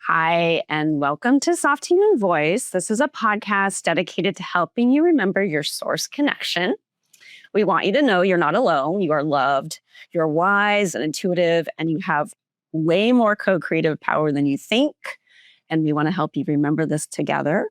Hi, and welcome to Soft Human Voice. This is a podcast dedicated to helping you remember your source connection. We want you to know you're not alone. You are loved. You're wise and intuitive, and you have way more co-creative power than you think. And we want to help you remember this together.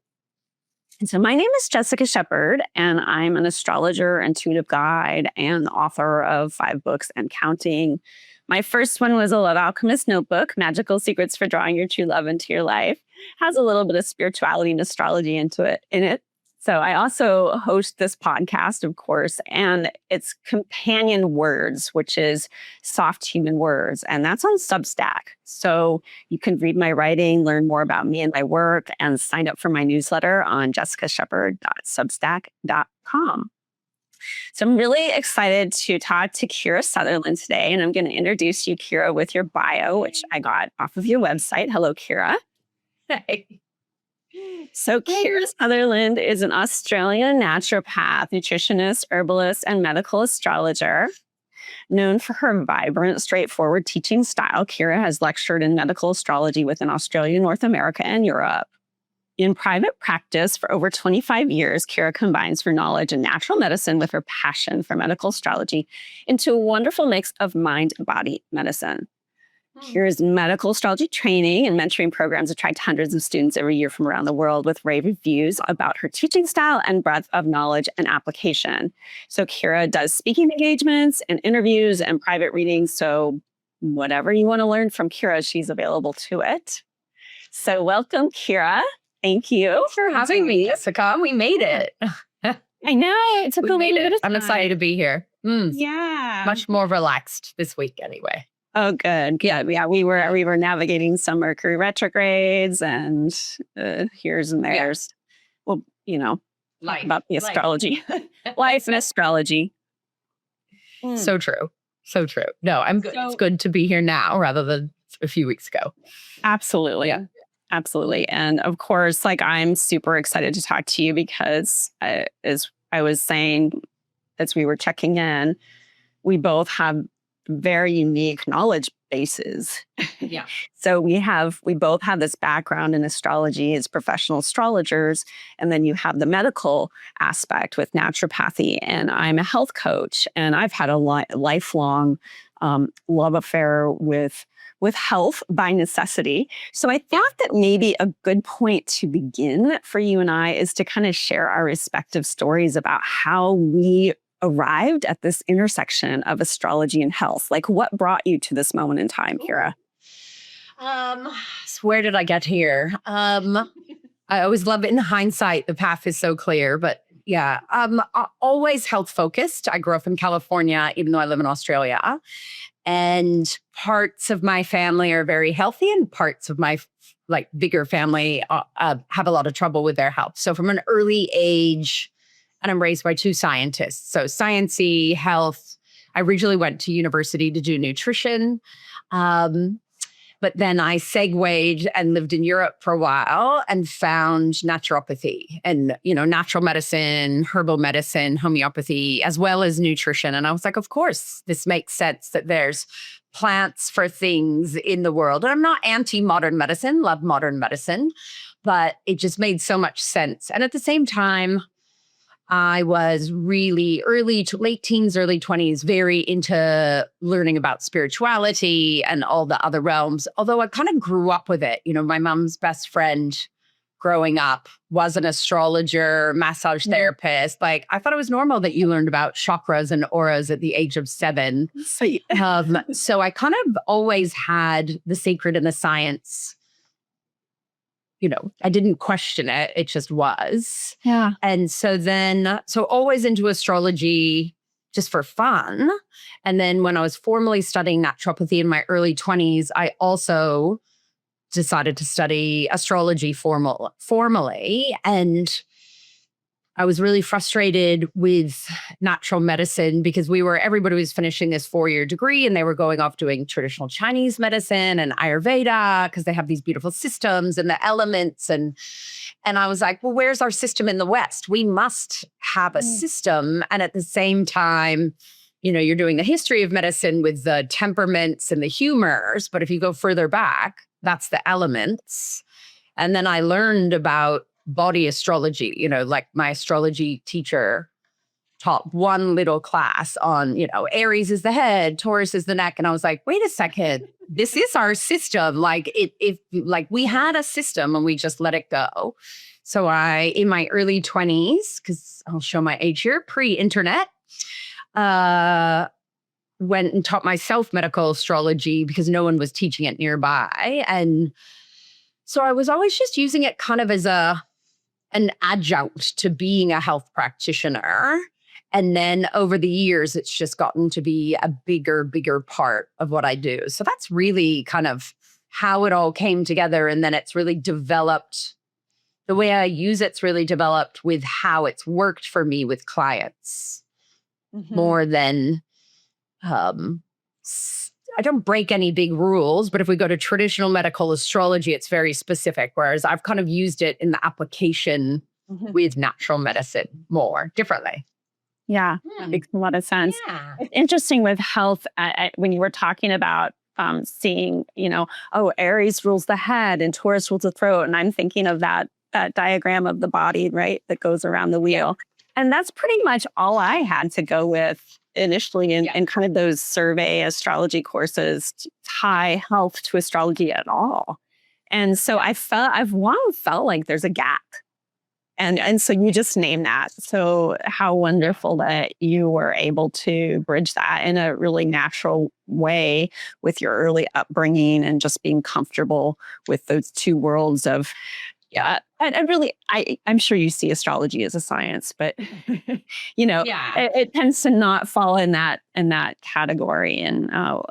And so my name is Jessica Shepard, and I'm an astrologer, intuitive guide, and author of 5 books and counting. My first one was a Love Alchemist notebook, Magical Secrets for Drawing Your True Love into Your Life. Has a little bit of spirituality and astrology in it. So I also host this podcast, of course, and it's Companion Words, which is Soft Human Words, and that's on Substack. So you can read my writing, learn more about me and my work, and sign up for my newsletter on jessicashepard.substack.com. So I'm really excited to talk to Kira Sutherland today, and I'm going to introduce you, Kira, with your bio, which I got off of your website. Hello, Kira. Hey. So Kira Sutherland is an Australian naturopath, nutritionist, herbalist, and medical astrologer. Known for her vibrant, straightforward teaching style, Kira has lectured in medical astrology within Australia, North America, and Europe. In private practice for over 25 years, Kira combines her knowledge in natural medicine with her passion for medical astrology into a wonderful mix of mind-body medicine. Kira's medical astrology training and mentoring programs attract hundreds of students every year from around the world with rave reviews about her teaching style and breadth of knowledge and application. So Kira does speaking engagements and interviews and private readings. So whatever you want to learn from Kira, she's available to it. So welcome, Kira. Thank you. Thanks for having me, Jessica. We made it. I know. It took a little bit of time. I'm excited to be here. Yeah. Much more relaxed this week anyway. Oh, good. Yeah. We were navigating some Mercury retrogrades and here's and there's. Yeah. Well, about the astrology. Life and astrology. So true. So true. No, I'm good. It's good to be here now rather than a few weeks ago. Absolutely. Yeah. Absolutely. And of course, I'm super excited to talk to you because as I was saying, as we were checking in, we both have very unique knowledge bases. Yeah. So we both have this background in astrology as professional astrologers. And then you have the medical aspect with naturopathy. And I'm a health coach. And I've had a lifelong love affair with health by necessity. So I thought that maybe a good point to begin for you and I is to kind of share our respective stories about how we arrived at this intersection of astrology and health. What brought you to this moment in time, Kira? So where did I get here? I always love it in hindsight. The path is so clear, but yeah, always health focused. I grew up in California, even though I live in Australia. And parts of my family are very healthy and parts of my bigger family have a lot of trouble with their health. So from an early age, and I'm raised by 2 scientists. So sciencey, health. I originally went to university to do nutrition. But then I segued and lived in Europe for a while and found naturopathy and, natural medicine, herbal medicine, homeopathy, as well as nutrition. And I was like, of course, this makes sense that there's plants for things in the world. And I'm not anti-modern medicine, love modern medicine, but it just made so much sense. And at the same time, I was really late teens, early 20s, very into learning about spirituality and all the other realms. Although I kind of grew up with it. My mom's best friend growing up was an astrologer, massage therapist. I thought it was normal that you learned about chakras and auras at the age of 7. So I kind of always had the sacred and the science. I didn't question it. It just was. Yeah. And so always into astrology just for fun. And then when I was formally studying naturopathy in my early 20s, I also decided to study astrology formally. And I was really frustrated with natural medicine because everybody was finishing this 4-year degree and they were going off doing traditional Chinese medicine and Ayurveda because they have these beautiful systems and the elements. And I was like, well, where's our system in the West? We must have a system. And at the same time, you're doing the history of medicine with the temperaments and the humors. But if you go further back, that's the elements. And then I learned about body astrology, like my astrology teacher taught one little class on, Aries is the head, Taurus is the neck. And I was like, wait a second, this is our system. Like we had a system and we just let it go. So in my early 20s, because I'll show my age here, pre-internet, went and taught myself medical astrology because no one was teaching it nearby. And so I was always just using it kind of as an adjunct to being a health practitioner. And then over the years, it's just gotten to be a bigger part of what I do. So that's really kind of how it all came together. And then it's really developed, the way I use it's really developed with how it's worked for me with clients more than, I don't break any big rules, but if we go to traditional medical astrology, it's very specific. Whereas I've kind of used it in the application with natural medicine more differently. Yeah, that makes a lot of sense. Yeah. It's interesting with health, when you were talking about seeing, Aries rules the head and Taurus rules the throat. And I'm thinking of that diagram of the body, right, that goes around the wheel. And that's pretty much all I had to go with initially in kind of those survey astrology courses to tie health to astrology at all. And so I've long felt like there's a gap. And so you just named that. So how wonderful that you were able to bridge that in a really natural way with your early upbringing and just being comfortable with those two worlds of, I'm sure you see astrology as a science, but it tends to not fall in that category in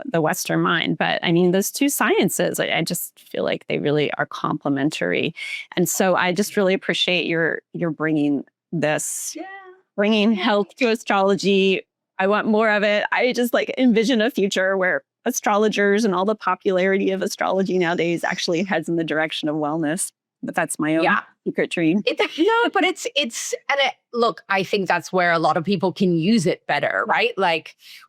the Western mind. But I mean, those two sciences, I just feel like they really are complementary. And so I just really appreciate your bringing this, bringing health to astrology. I want more of it. I just envision a future where astrologers and all the popularity of astrology nowadays actually heads in the direction of wellness. But that's my own secret dream. Look, I think that's where a lot of people can use it better, right?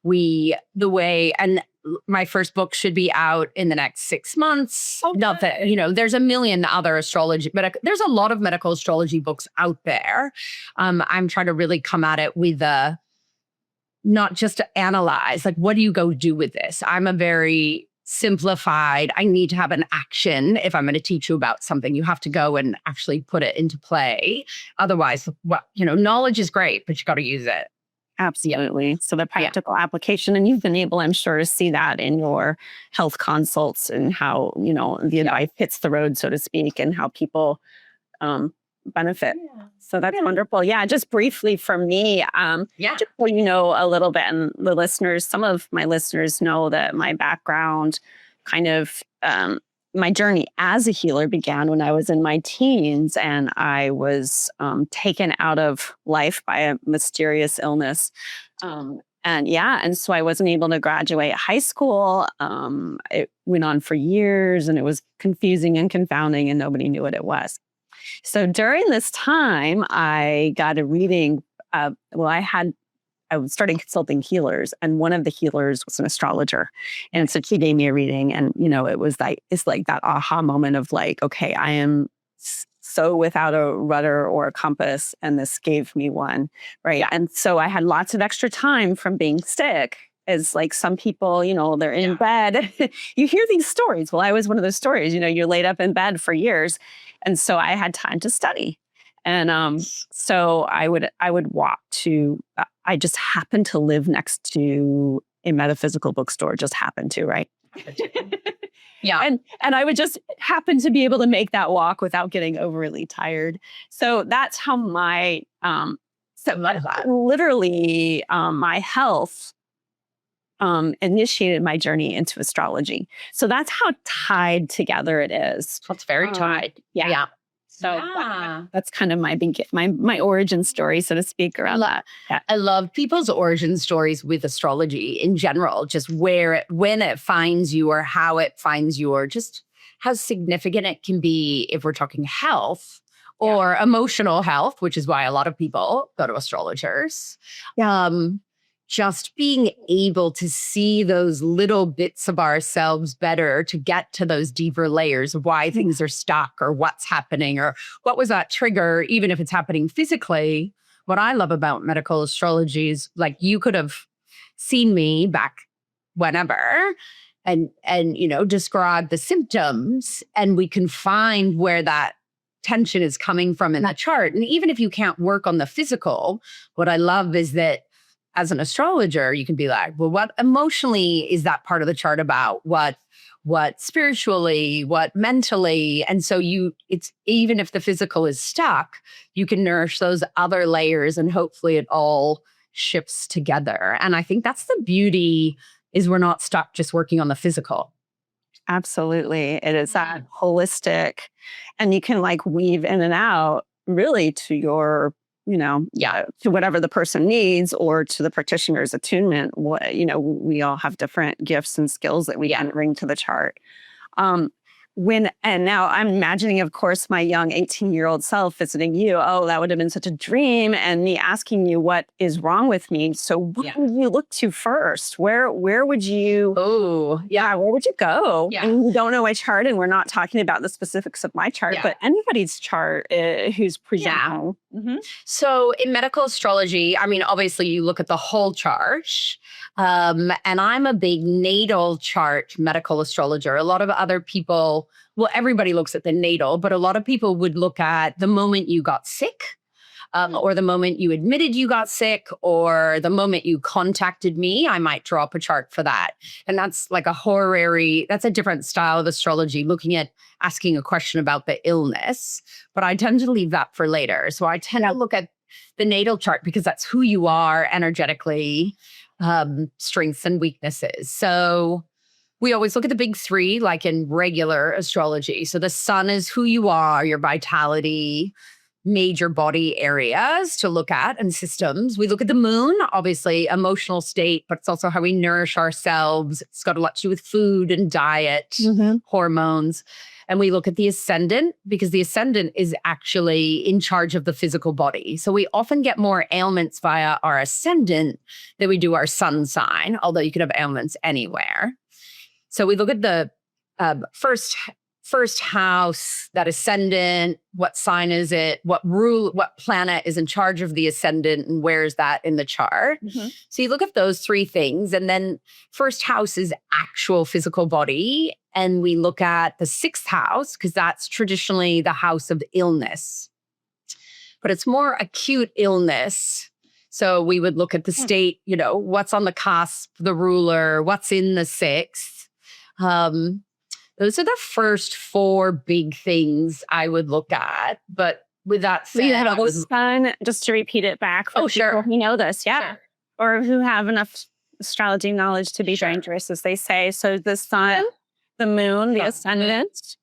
And my first book should be out in the next 6 months. Okay. Not that, there's a million other astrology, but there's a lot of medical astrology books out there. I'm trying to really come at it with not just to analyze, what do you go do with this? I'm a very simplified, I need to have an action. If I'm going to teach you about something, you have to go and actually put it into play. Otherwise, knowledge is great, but you got to use it. Absolutely. So the practical application, and you've been able, I'm sure, to see that in your health consults and how, the advice hits the road, so to speak, and how people benefit. Yeah. So that's wonderful. Yeah, just briefly from me, just so you know a little bit, and the listeners, some of my listeners know that my background, kind of my journey as a healer began when I was in my teens, and I was taken out of life by a mysterious illness. And so I wasn't able to graduate high school. It went on for years, and it was confusing and confounding, and nobody knew what it was. So during this time, I got a reading. I was starting consulting healers, and one of the healers was an astrologer. And so she gave me a reading, and, it's like that aha moment of okay, I am so without a rudder or a compass, and this gave me one, right? Yeah. And so I had lots of extra time from being sick. As some people, they're in bed. You hear these stories. Well, I was one of those stories, you're laid up in bed for years. And so I had time to study. And so I would walk to, I just happened to live next to a metaphysical bookstore, just happened to, right? And I would just happen to be able to make that walk without getting overly tired. So that's how my health initiated my journey into astrology. So that's how tied together it is. It's very tied. Yeah. So that's kind of my origin story, so to speak, around that. Yeah. I love people's origin stories with astrology in general, just when it finds you or how it finds you, or just how significant it can be if we're talking health or emotional health, which is why a lot of people go to astrologers. just being able to see those little bits of ourselves better to get to those deeper layers of why things are stuck or what's happening or what was that trigger, even if it's happening physically. What I love about medical astrology is like you could have seen me back whenever and describe the symptoms, and we can find where that tension is coming from in that chart. And even if you can't work on the physical, what I love is that as an astrologer, you can be like, well, what emotionally is that part of the chart about? What spiritually, what mentally? And so it's even if the physical is stuck, you can nourish those other layers and hopefully it all shifts together. And I think that's the beauty, is we're not stuck just working on the physical. Absolutely. It is that holistic, and you can like weave in and out really to your, to whatever the person needs or to the practitioner's attunement. We all have different gifts and skills that we can bring to the chart. And now I'm imagining, of course, my young 18-year-old self visiting you. Oh, that would have been such a dream. And me asking you what is wrong with me. So what would you look to first? Where would you? Oh, yeah. Where would you go? Yeah. And you don't know my chart, and we're not talking about the specifics of my chart, but anybody's chart who's presenting. Yeah. Mm-hmm. So in medical astrology, I mean, obviously you look at the whole chart. And I'm a big natal chart medical astrologer. A lot of other people, well, everybody looks at the natal, but a lot of people would look at the moment you got sick, or the moment you admitted you got sick, or the moment you contacted me. I might draw up a chart for that. And that's like that's a different style of astrology, looking at asking a question about the illness. But I tend to leave that for later. So I tend to look at the natal chart because that's who you are energetically. Strengths and weaknesses. So we always look at the big three, like in regular astrology. So the sun is who you are, your vitality, major body areas to look at, and systems. We look at the moon, obviously emotional state, but it's also how we nourish ourselves. It's got a lot to do with food and diet, hormones. And we look at the ascendant because the ascendant is actually in charge of the physical body. So we often get more ailments via our ascendant than we do our sun sign, although you could have ailments anywhere. So we look at the first house, that ascendant, what sign is it, what planet is in charge of the ascendant, and where is that in the chart. So you look at those three things, and then first house is actual physical body. And we look at the sixth house because that's traditionally the house of illness, but it's more acute illness. So we would look at the state, what's on the cusp, the ruler, what's in the sixth. Those are the first four big things I would look at. But with that said, you have a sun, just to repeat it back for people who know this, or who have enough astrology knowledge to be dangerous, as they say. So the sun, the moon, the ascendant,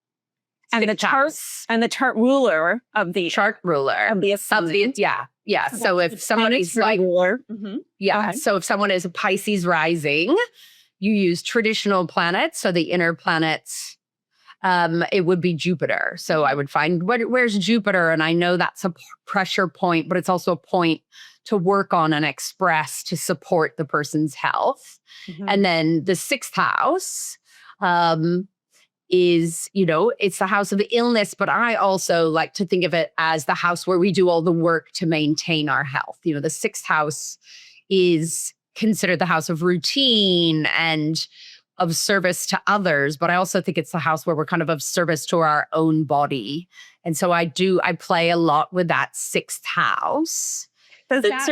and the chart ruler of the ascendant. So if someone is like ruler, so if someone is a Pisces rising, you use traditional planets. So the inner planets, it would be Jupiter. So I would find where's Jupiter, and I know that's a pressure point, but it's also a point to work on and express to support the person's health. And then the sixth house is, it's the house of illness, but I also like to think of it as the house where we do all the work to maintain our health. The sixth house is considered the house of routine and of service to others, but I also think it's the house where we're kind of service to our own body. And so I play a lot with that sixth house. Does that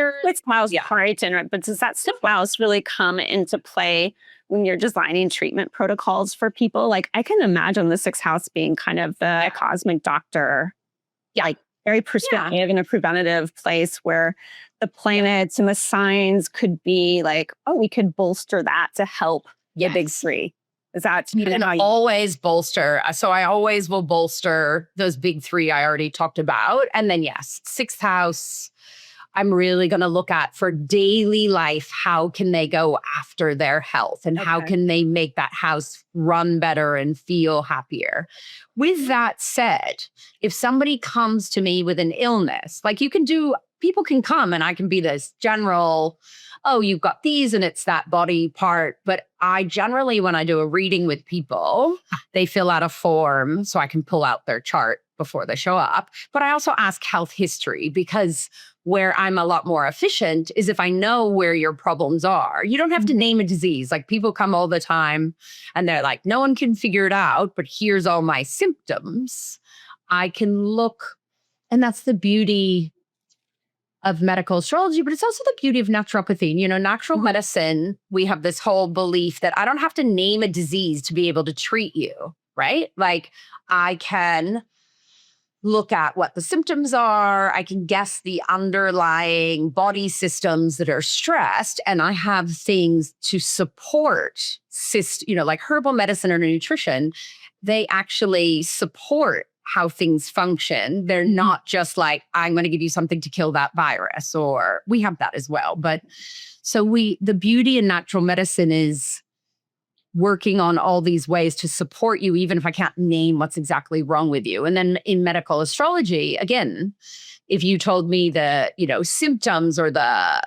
sixth house really come into play when you're designing treatment protocols for people? Like, I can imagine the sixth house being kind of the cosmic doctor, like very prescriptive in a preventative place where the planets and the signs could be like, we could bolster that to help the big three. Is that always bolster? So I always will bolster those big three I already talked about. And then sixth house, I'm really going to look at for daily life, how can they go after their health and how can they make that house run better and feel happier? With that said, if somebody comes to me with an illness, like people can come and I can be this general, oh, you've got these and it's that body part. But I generally, when I do a reading with people, they fill out a form so I can pull out their chart before they show up. But I also ask health history, because where I'm a lot more efficient is if I know where your problems are. You don't have to name a disease. Like, people come all the time and they're like, no one can figure it out, but here's all my symptoms. I can look, and that's the beauty of medical astrology, but it's also the beauty of naturopathy. You know, natural medicine, we have this whole belief that I don't have to name a disease to be able to treat you, right? Like, I can look at what the symptoms are. I can guess the underlying body systems that are stressed. And I have things to support, like herbal medicine or nutrition. They actually support how things function. They're not just like, I'm going to give you something to kill that virus, or we have that as well. But so the beauty in natural medicine is working on all these ways to support you, even if I can't name what's exactly wrong with you. And then in medical astrology, again, if you told me the, symptoms or the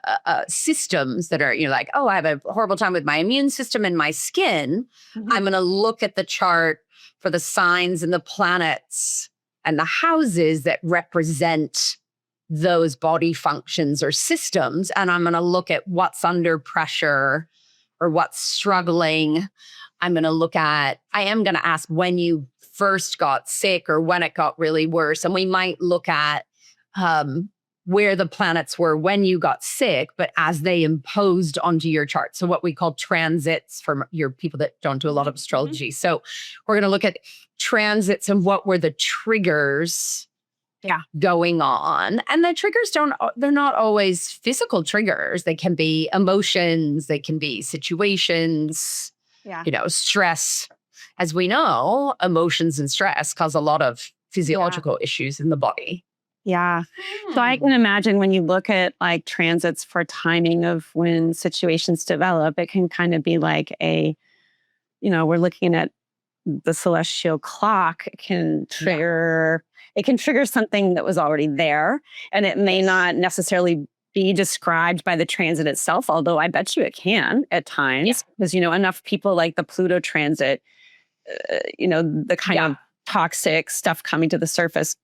systems that are, like, oh, I have a horrible time with my immune system and my skin, I'm going to look at the chart for the signs and the planets and the houses that represent those body functions or systems. And I'm going to look at what's under pressure or what's struggling. I am going to ask when you first got sick or when it got really worse. And we might look at where the planets were when you got sick, but as they imposed onto your chart. So what we call transits, for your people that don't do a lot of astrology. So we're going to look at transits and what were the triggers going on. And the triggers they're not always physical triggers. They can be emotions, they can be situations, stress. As we know, emotions and stress cause a lot of physiological issues in the body. Yeah. So I can imagine when you look at like transits for timing of when situations develop, it can kind of be like we're looking at the celestial clock. It can trigger something that was already there, and it may not necessarily be described by the transit itself, although I bet you it can at times, because, enough people like the Pluto transit, the kind of toxic stuff coming to the surface,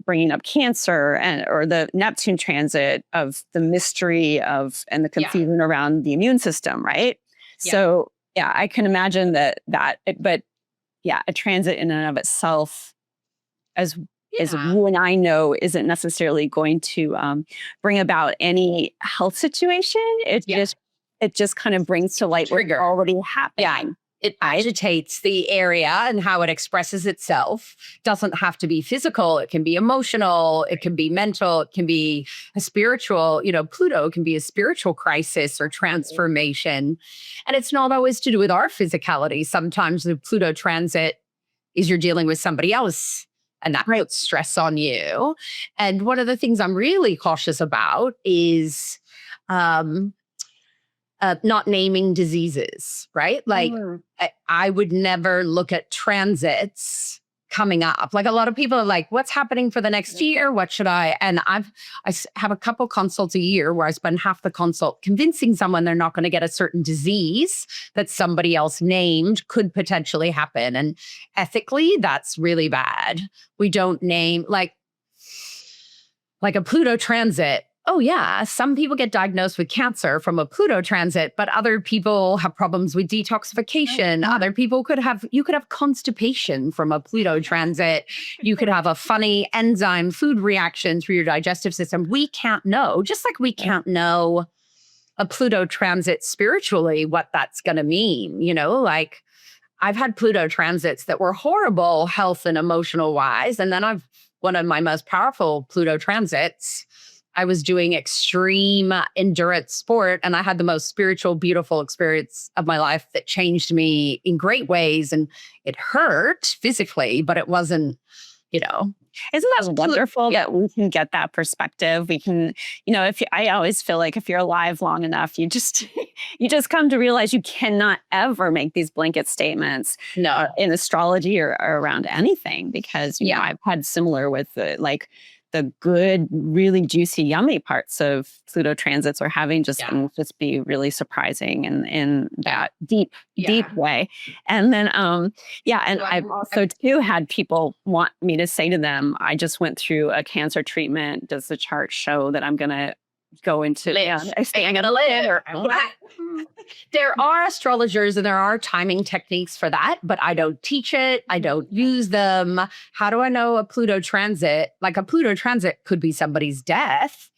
bringing up cancer, or the Neptune transit of the mystery of and the confusion around the immune system, right? Yeah. So I can imagine but a transit in and of itself, as you and I know, isn't necessarily going to bring about any health situation. It just kind of brings to light what's already happening. Yeah. It agitates the area and how it expresses itself. Doesn't have to be physical. It can be emotional. It can be mental. It can be a spiritual, Pluto can be a spiritual crisis or transformation. And it's not always to do with our physicality. Sometimes the Pluto transit is you're dealing with somebody else, and that puts stress on you. And one of the things I'm really cautious about is not naming diseases, right? Like I would never look at transits coming up. Like, a lot of people are like, what's happening for the next year? What should I? And I have a couple consults a year where I spend half the consult convincing someone they're not going to get a certain disease that somebody else named could potentially happen. And ethically, that's really bad. We don't name like a Pluto transit. Oh yeah, some people get diagnosed with cancer from a Pluto transit, but other people have problems with detoxification. Other people you could have constipation from a Pluto transit. You could have a funny enzyme food reaction through your digestive system. We can't know, just like we can't know a Pluto transit spiritually, what that's going to mean. Like, I've had Pluto transits that were horrible health and emotional wise. And then one of my most powerful Pluto transits, I was doing extreme endurance sport, and I had the most spiritual, beautiful experience of my life that changed me in great ways. And it hurt physically, but it wasn't, Isn't that wonderful that we can get that perspective? We can, I always feel like if you're alive long enough, you just you just come to realize you cannot ever make these blanket statements in astrology or around anything, because I've had similar with the good, really juicy, yummy parts of Pluto transits or having just be really surprising in that deep way. And then, and I've also too had people want me to say to them, I just went through a cancer treatment. Does the chart show that I'm going to go into I'm gonna live? There are astrologers and there are timing techniques for that, but I don't teach it. I don't use them. How do I know a Pluto transit? Like a Pluto transit could be somebody's death.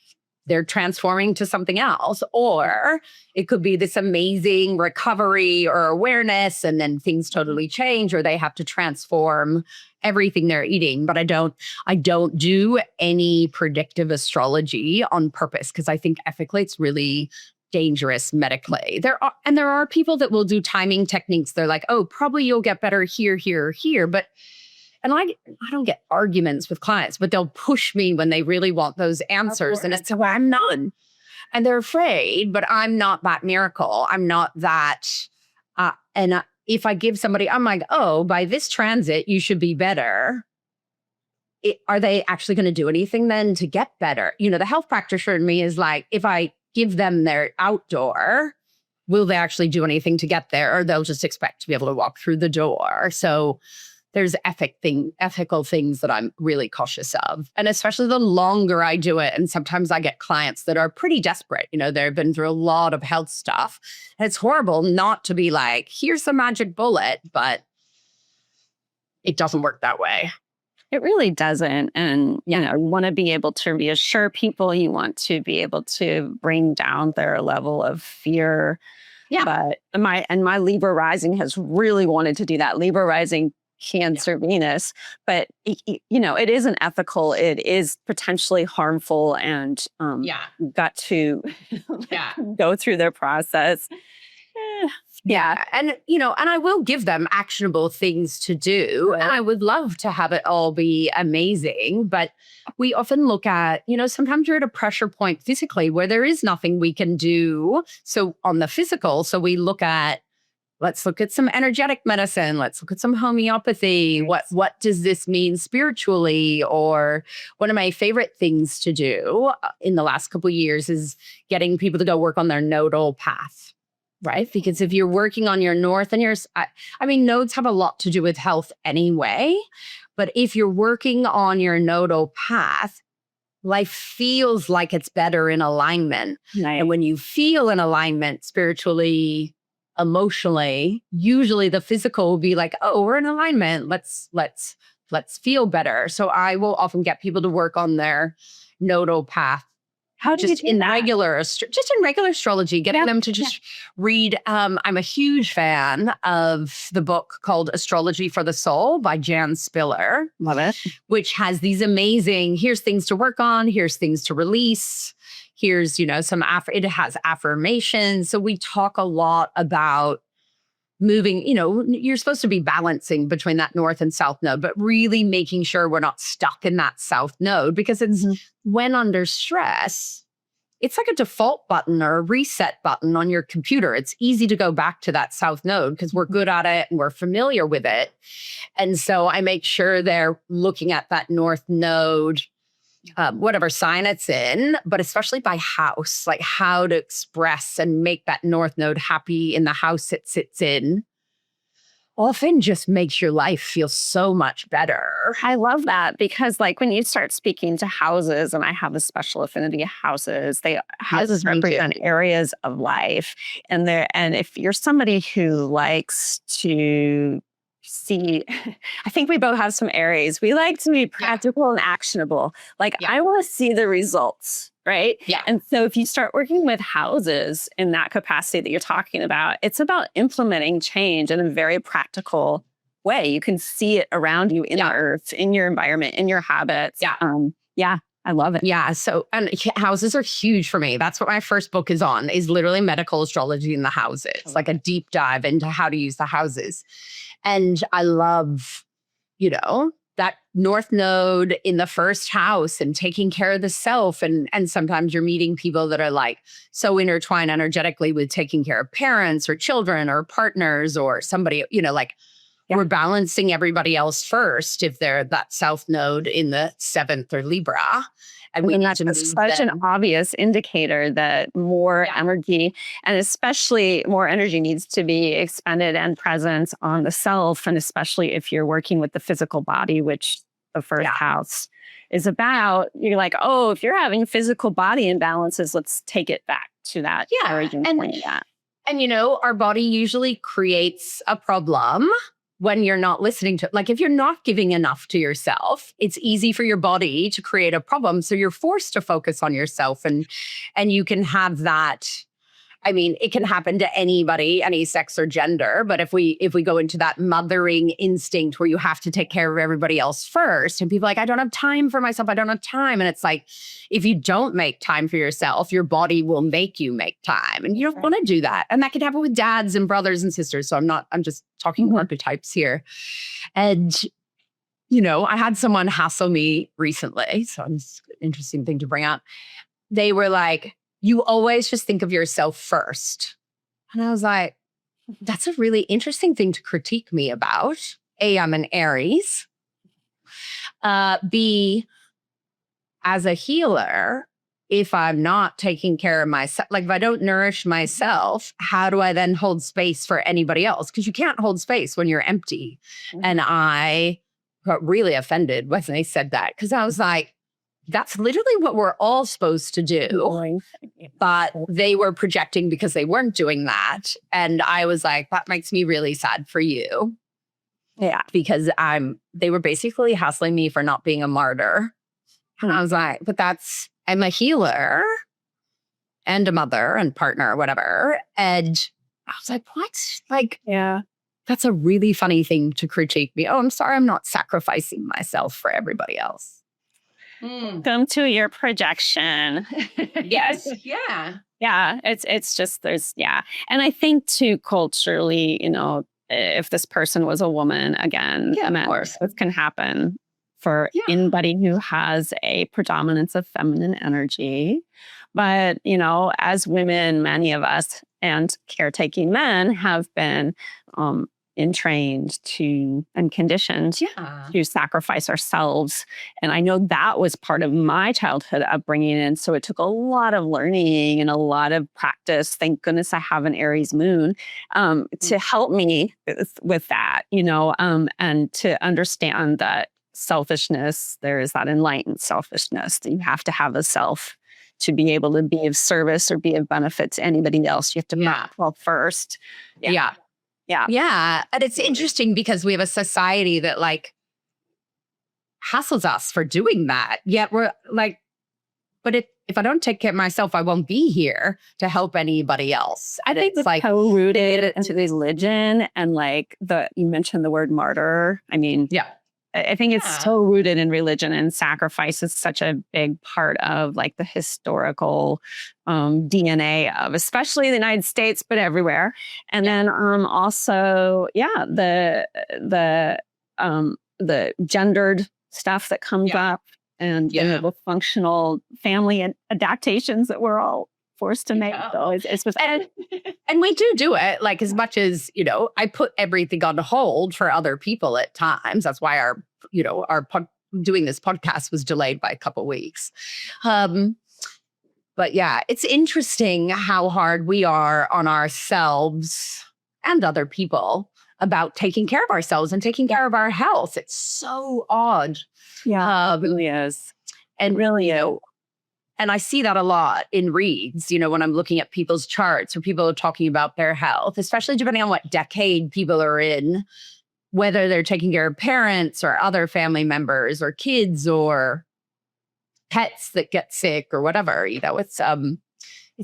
They're transforming to something else, or it could be this amazing recovery or awareness, and then things totally change, or they have to transform everything they're eating. But I don't do any predictive astrology on purpose, because I think ethically it's really dangerous medically. There are people that will do timing techniques. They're like, oh, probably you'll get better here, here, here. But I don't get arguments with clients, but they'll push me when they really want those answers. And it's, well, I'm none. And they're afraid, but I'm not that miracle. I'm not that. If I give somebody, I'm like, oh, by this transit, you should be better. Are they actually going to do anything then to get better? The health practitioner in me is like, if I give them their outdoor, will they actually do anything to get there? Or they'll just expect to be able to walk through the door. So there's ethical things that I'm really cautious of. And especially the longer I do it, and sometimes I get clients that are pretty desperate. They've been through a lot of health stuff. And it's horrible not to be like, here's a magic bullet, but it doesn't work that way. It really doesn't. And, you want to be able to reassure people. You want to be able to bring down their level of fear. Yeah. But my Libra rising has really wanted to do that. Libra rising, Cancer, Venus, but it isn't ethical. It is potentially harmful, and you've got to go through their process. And I will give them actionable things to do, and I would love to have it all be amazing. But we often look at, sometimes you're at a pressure point physically where there is nothing we can do. So on the physical, we look at, let's look at some energetic medicine. Let's look at some homeopathy. What does this mean spiritually? Or one of my favorite things to do in the last couple of years is getting people to go work on their nodal path, right? Because if you're working on your north and nodes have a lot to do with health anyway. But if you're working on your nodal path, life feels like it's better in alignment. Nice. And when you feel in alignment spiritually, emotionally, usually the physical will be like, oh, we're in alignment. Let's feel better. So I will often get people to work on their nodal path. How do you do that? Just in regular astrology, getting them to just read. I'm a huge fan of the book called Astrology for the Soul by Jan Spiller. Love it. Which has these amazing, here's things to work on, here's things to release. Here's, it has affirmations. So we talk a lot about moving, you're supposed to be balancing between that north and south node, but really making sure we're not stuck in that south node, because it's when under stress, it's like a default button or a reset button on your computer. It's easy to go back to that south node because we're good at it and we're familiar with it. And so I make sure they're looking at that north node, whatever sign it's in, but especially by house, like how to express and make that north node happy in the house it sits in, often just makes your life feel so much better. I love that, because when you start speaking to houses, and I have a special affinity to houses, houses represent areas of life. And if you're somebody who likes to see, I think we both have some Aries. We like to be practical and actionable. I want to see the results, right? Yeah. And so if you start working with houses in that capacity that you're talking about, it's about implementing change in a very practical way. You can see it around you in the earth, in your environment, in your habits. I love it. Yeah. So, and houses are huge for me. That's what my first book is on, is literally medical astrology in the houses, like a deep dive into how to use the houses. And I love, that north node in the first house and taking care of the self. And sometimes you're meeting people that are like so intertwined energetically with taking care of parents or children or partners or somebody, like we're balancing everybody else first if they're that south node in the seventh or Libra. And that's such an obvious indicator that more energy, and especially more energy, needs to be expended and present on the self. And especially if you're working with the physical body, which the first house is about, you're like, oh, if you're having physical body imbalances, let's take it back to that origin point. And our body usually creates a problem when you're not listening to, like if you're not giving enough to yourself, it's easy for your body to create a problem. So you're forced to focus on yourself, and you can have that. I mean, it can happen to anybody, any sex or gender. But if we go into that mothering instinct where you have to take care of everybody else first, and people are like, I don't have time for myself. I don't have time. And it's like, if you don't make time for yourself, your body will make you make time. And you don't want to do that. And that can happen with dads and brothers and sisters. So I'm just talking archetypes here. And, I had someone hassle me recently. So it's an interesting thing to bring up. They were like, you always just think of yourself first. And I was like, that's a really interesting thing to critique me about. A, I'm an Aries. B, as a healer, if I'm not taking care of myself, like if I don't nourish myself, how do I then hold space for anybody else? Because you can't hold space when you're empty. And I got really offended when they said that, because I was like, that's literally what we're all supposed to do. But they were projecting because they weren't doing that. And I was like, that makes me really sad for you. Yeah. Because they were basically hassling me for not being a martyr. And I was like, but I'm a healer and a mother and partner or whatever. And I was like, what? Like, that's a really funny thing to critique me. Oh, I'm sorry, I'm not sacrificing myself for everybody else. Come to your projection. Yes. Yeah. It's just And I think too, culturally, if this person was a woman, again, of course, this can happen for anybody who has a predominance of feminine energy. But, as women, many of us and caretaking men have been entrained and conditioned to sacrifice ourselves. And I know that was part of my childhood upbringing. And so it took a lot of learning and a lot of practice. Thank goodness I have an Aries moon to help me with that, and to understand that selfishness, there is that enlightened selfishness that you have to have a self to be able to be of service or be of benefit to anybody else. You have to map well first. Yeah. And it's interesting because we have a society that like hassles us for doing that. Yet we're like, but if I don't take care of myself, I won't be here to help anybody else. I think it's like so rooted into religion, and like you mentioned the word martyr. I mean, I think it's so rooted in religion, and sacrifice is such a big part of like the historical DNA of, especially the United States, but everywhere. And then also, the gendered stuff that comes up, and the functional family adaptations that we're all forced to make. So it's and we do it, like, as much as, I put everything on hold for other people at times. That's why our doing this podcast was delayed by a couple weeks. But it's interesting how hard we are on ourselves and other people about taking care of ourselves and taking care of our health. It's so odd. Yeah, it really is. And really, and I see that a lot in reads, when I'm looking at people's charts or people are talking about their health, especially depending on what decade people are in, whether they're taking care of parents or other family members or kids or pets that get sick or whatever. It's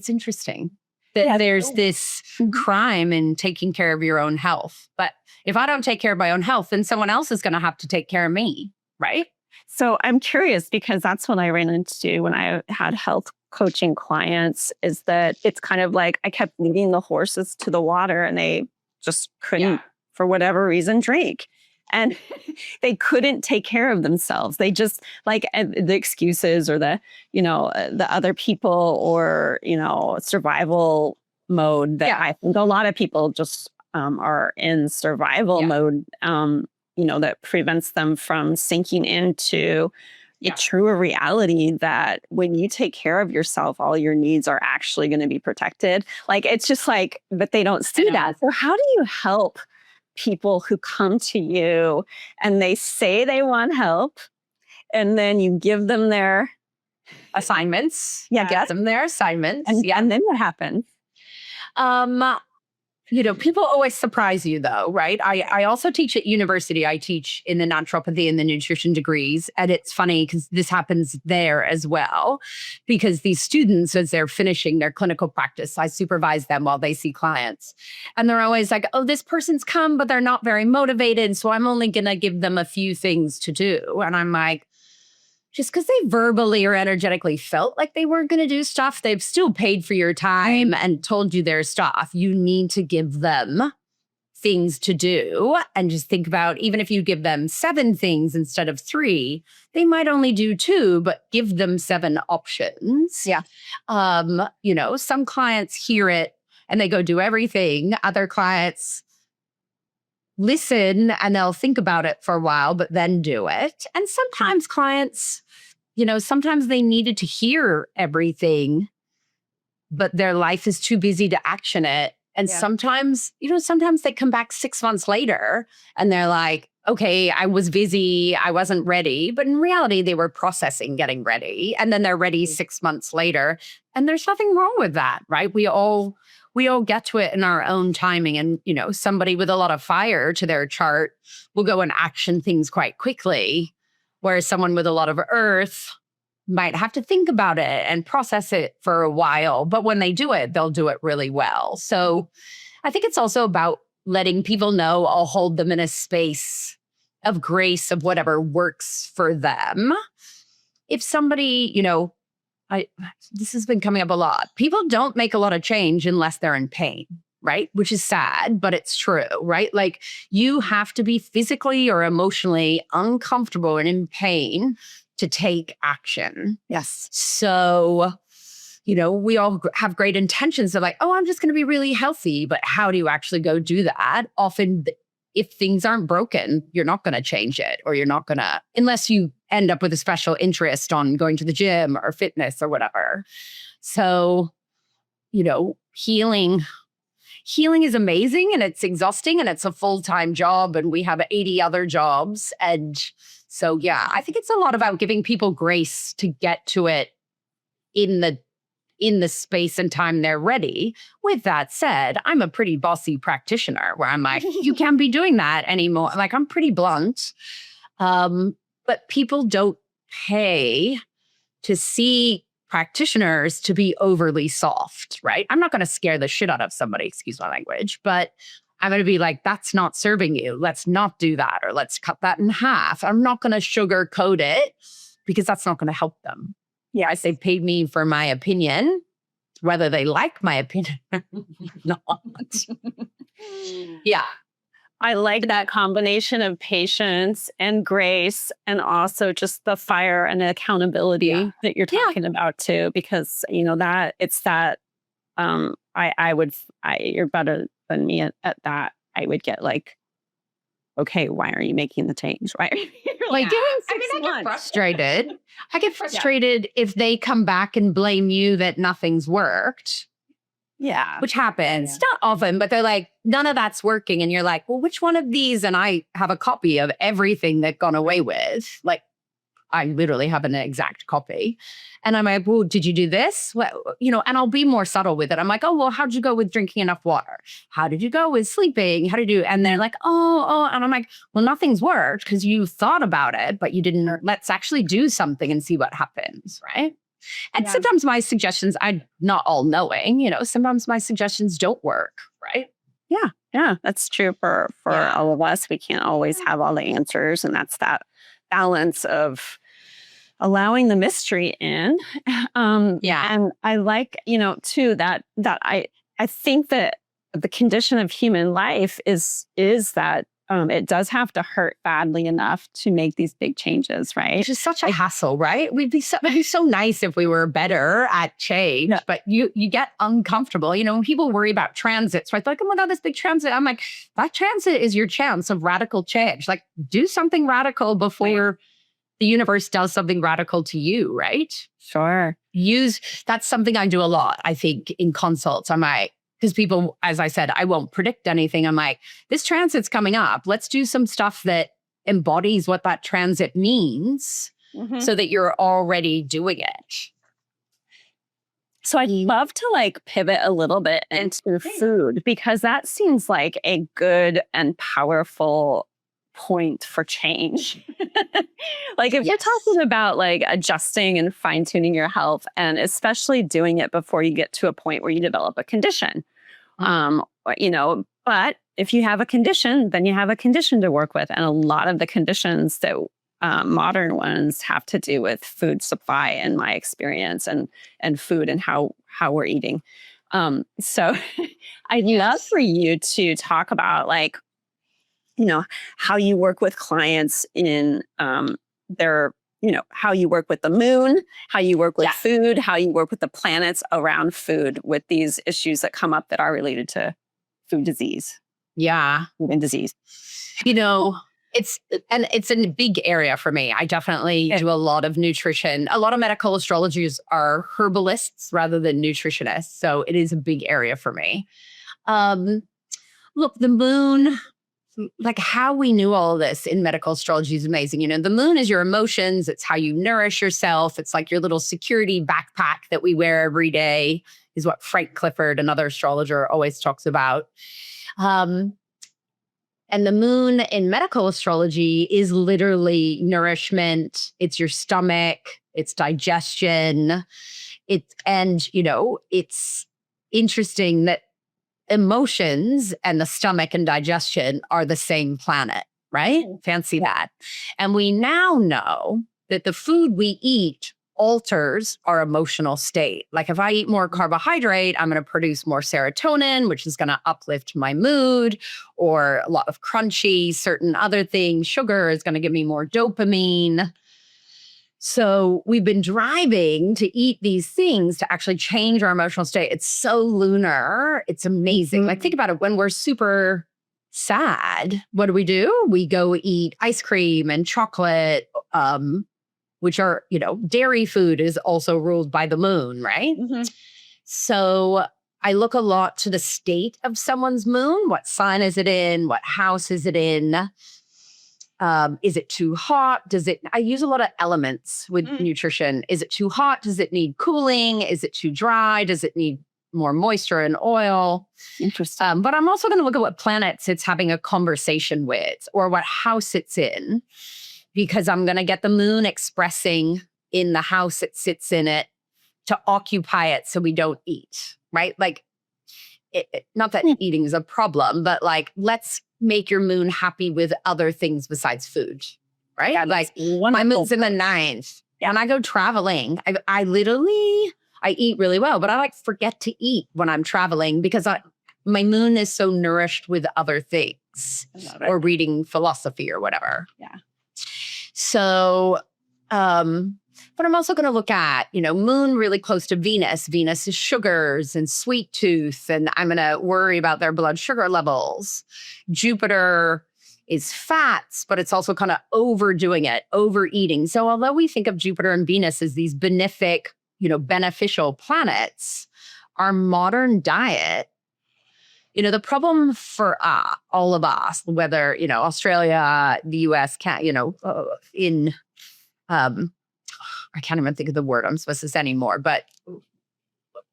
interesting that there's this crime in taking care of your own health. But if I don't take care of my own health, then someone else is going to have to take care of me, right? So I'm curious, because that's what I ran into when I had health coaching clients, is that it's kind of like I kept leading the horses to the water and they just couldn't, for whatever reason, drink. and they couldn't take care of themselves. They just like the excuses or the, the other people or, survival mode that I think a lot of people just are in survival mode, that prevents them from sinking into a truer reality that when you take care of yourself, all your needs are actually going to be protected. Like, it's just like, but they don't see that. So how do you help people who come to you and they say they want help and then you give them their assignments? Yeah. Get them their assignments. And then what happens? People always surprise you though, right? I also teach at university. I teach in the naturopathy and the nutrition degrees. And it's funny because this happens there as well. Because these students, as they're finishing their clinical practice, I supervise them while they see clients. And they're always like, oh, this person's come, but they're not very motivated. So I'm only going to give them a few things to do. And I'm like, just because they verbally or energetically felt like they weren't going to do stuff, they've still paid for your time and told you their stuff. You need to give them things to do and just think about, even if you give them 7 things instead of 3, they might only do 2, but give them 7 options. Yeah. Some clients hear it and they go do everything. Other clients listen and they'll think about it for a while, but then do it. And sometimes clients, sometimes they needed to hear everything, but their life is too busy to action it. And sometimes they come back 6 months later and they're like, okay, I was busy, I wasn't ready. But in reality, they were processing getting ready. And then they're ready 6 months later. And there's nothing wrong with that, right? We all get to it in our own timing. And, somebody with a lot of fire to their chart will go and action things quite quickly, whereas someone with a lot of earth might have to think about it and process it for a while. But when they do it, they'll do it really well. So I think it's also about letting people know I'll hold them in a space of grace of whatever works for them. If somebody, this has been coming up a lot. People don't make a lot of change unless they're in pain, right? Which is sad, but it's true, right? Like, you have to be physically or emotionally uncomfortable and in pain to take action. Yes. So, we all have great intentions of like, oh, I'm just going to be really healthy. But how do you actually go do that? Often, if things aren't broken, you're not going to change it, or you're not going to, unless you end up with a special interest on going to the gym or fitness or whatever. So, healing is amazing and it's exhausting and it's a full-time job and we have 80 other jobs. And so, I think it's a lot about giving people grace to get to it in the space and time they're ready. With that said, I'm a pretty bossy practitioner where I'm like, you can't be doing that anymore. Like, I'm pretty blunt. But people don't pay to see practitioners to be overly soft, right? I'm not going to scare the shit out of somebody, excuse my language, but I'm going to be like, that's not serving you. Let's not do that, or let's cut that in half. I'm not going to sugarcoat it because that's not going to help them. Yes, they paid me for my opinion, whether they like my opinion or not. I like that combination of patience and grace, and also just the fire and accountability that you're talking about too, because that it's that you're better than me at that. I would get like, okay, why are you making the change? Why are you like doing 6 months? I get frustrated. I get frustrated if they come back and blame you that nothing's worked. Yeah. Which happens. Not often, but they're like, none of that's working. And you're like, well, which one of these? And I have a copy of everything that gone away with. Like, I literally have an exact copy. And I'm like, well, did you do this? Well, and I'll be more subtle with it. I'm like, oh, well, how'd you go with drinking enough water? How did you go with sleeping? How did you? And they're like, oh. And I'm like, well, nothing's worked because you thought about it, but you didn't. Let's actually do something and see what happens, right? And sometimes my suggestions, I'm not all knowing, sometimes my suggestions don't work, right? Yeah, that's true for all of us. We can't always have all the answers. And that's that balance of allowing the mystery in. And I like, too, that I think that the condition of human life is that it does have to hurt badly enough to make these big changes, right? It's just such a hassle, right? It'd be so nice if we were better at change, but you get uncomfortable. When people worry about transits, right? Like, oh my God, this big transit. I'm like, that transit is your chance of radical change. Like, do something radical before the universe does something radical to you, right? Sure. That's something I do a lot, I think, in consults. I'm like, because people, as I said, I won't predict anything. I'm like, this transit's coming up. Let's do some stuff that embodies what that transit means so that you're already doing it. So I'd love to pivot a little bit into food, because that seems like a good and powerful point for change. If you're talking about adjusting and fine-tuning your health, and especially doing it before you get to a point where you develop a condition. But if you have a condition, then you have a condition to work with. And a lot of the conditions that modern ones have to do with food supply, in my experience, and food and how we're eating. So I'd love for you to talk about how you work with clients in their, how you work with the moon, how you work with food, how you work with the planets around food with these issues that come up that are related to food disease. Yeah. Food and disease. It's a big area for me. I definitely do a lot of nutrition. A lot of medical astrologers are herbalists rather than nutritionists. So it is a big area for me. Look, the moon, how we knew all of this in medical astrology is amazing. The moon is your emotions. It's how you nourish yourself. It's like your little security backpack that we wear every day, is what Frank Clifford, another astrologer, always talks about. And the moon in medical astrology is literally nourishment. It's your stomach. It's digestion. It's interesting that emotions and the stomach and digestion are the same planet, right? Fancy that. And we now know that the food we eat alters our emotional state. If I eat more carbohydrate, I'm going to produce more serotonin, which is going to uplift my mood, or a lot of crunchy, certain other things. Sugar is going to give me more dopamine. So we've been driving to eat these things to actually change our emotional state. It's so lunar. It's amazing. Think about it. When we're super sad, what do? We go eat ice cream and chocolate, which are, dairy food is also ruled by the moon, right? So I look a lot to the state of someone's moon. What sign is it in? What house is it in? Is it too hot? I use a lot of elements with nutrition. Is it too hot? Does it need cooling? Is it too dry? Does it need more moisture and oil? Interesting. But I'm also going to look at what planets it's having a conversation with, or what house it's in, because I'm going to get the moon expressing in the house it sits in it to occupy it so we don't eat, right? Not that eating is a problem, but let's make your moon happy with other things besides food, right? Yeah, my moon's in the 9th. And I go traveling. I eat really well, but I forget to eat when I'm traveling because my moon is so nourished with other things, or reading philosophy or whatever. Yeah. So, but I'm also going to look at, moon really close to Venus. Venus is sugars and sweet tooth, and I'm going to worry about their blood sugar levels. Jupiter is fats, but it's also kind of overdoing it, overeating. So although we think of Jupiter and Venus as these benefic, beneficial planets, our modern diet, the problem for all of us, whether, Australia, the US, I can't even think of the word I'm supposed to say anymore, but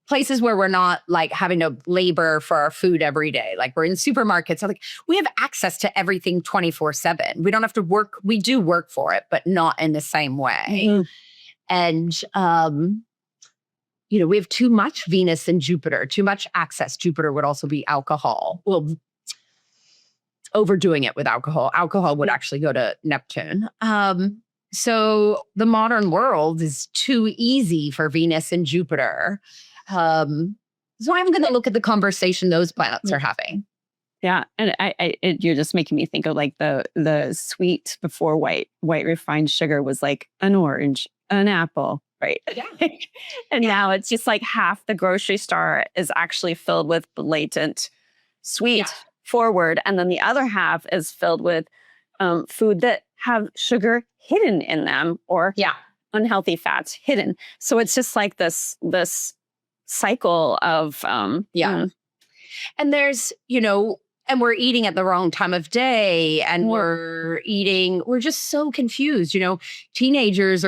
places where we're not having to labor for our food every day. We're in supermarkets. We have access to everything 24/7. We don't have to work. We do work for it, but not in the same way. And, we have too much Venus and Jupiter, too much access. Jupiter would also be alcohol. Well, overdoing it with alcohol. Alcohol would actually go to Neptune. So the modern world is too easy for Venus and Jupiter. So I'm going to look at the conversation those planets are having. Yeah. And you're just making me think of like the sweet before white refined sugar was like an orange, an apple, right? Yeah. And now it's just like half the grocery store is actually filled with blatant sweet forward. And then the other half is filled with food that have sugar hidden in them or unhealthy fats hidden. So it's just like this cycle of and there's, and we're eating at the wrong time of day, and we're just so confused. Teenagers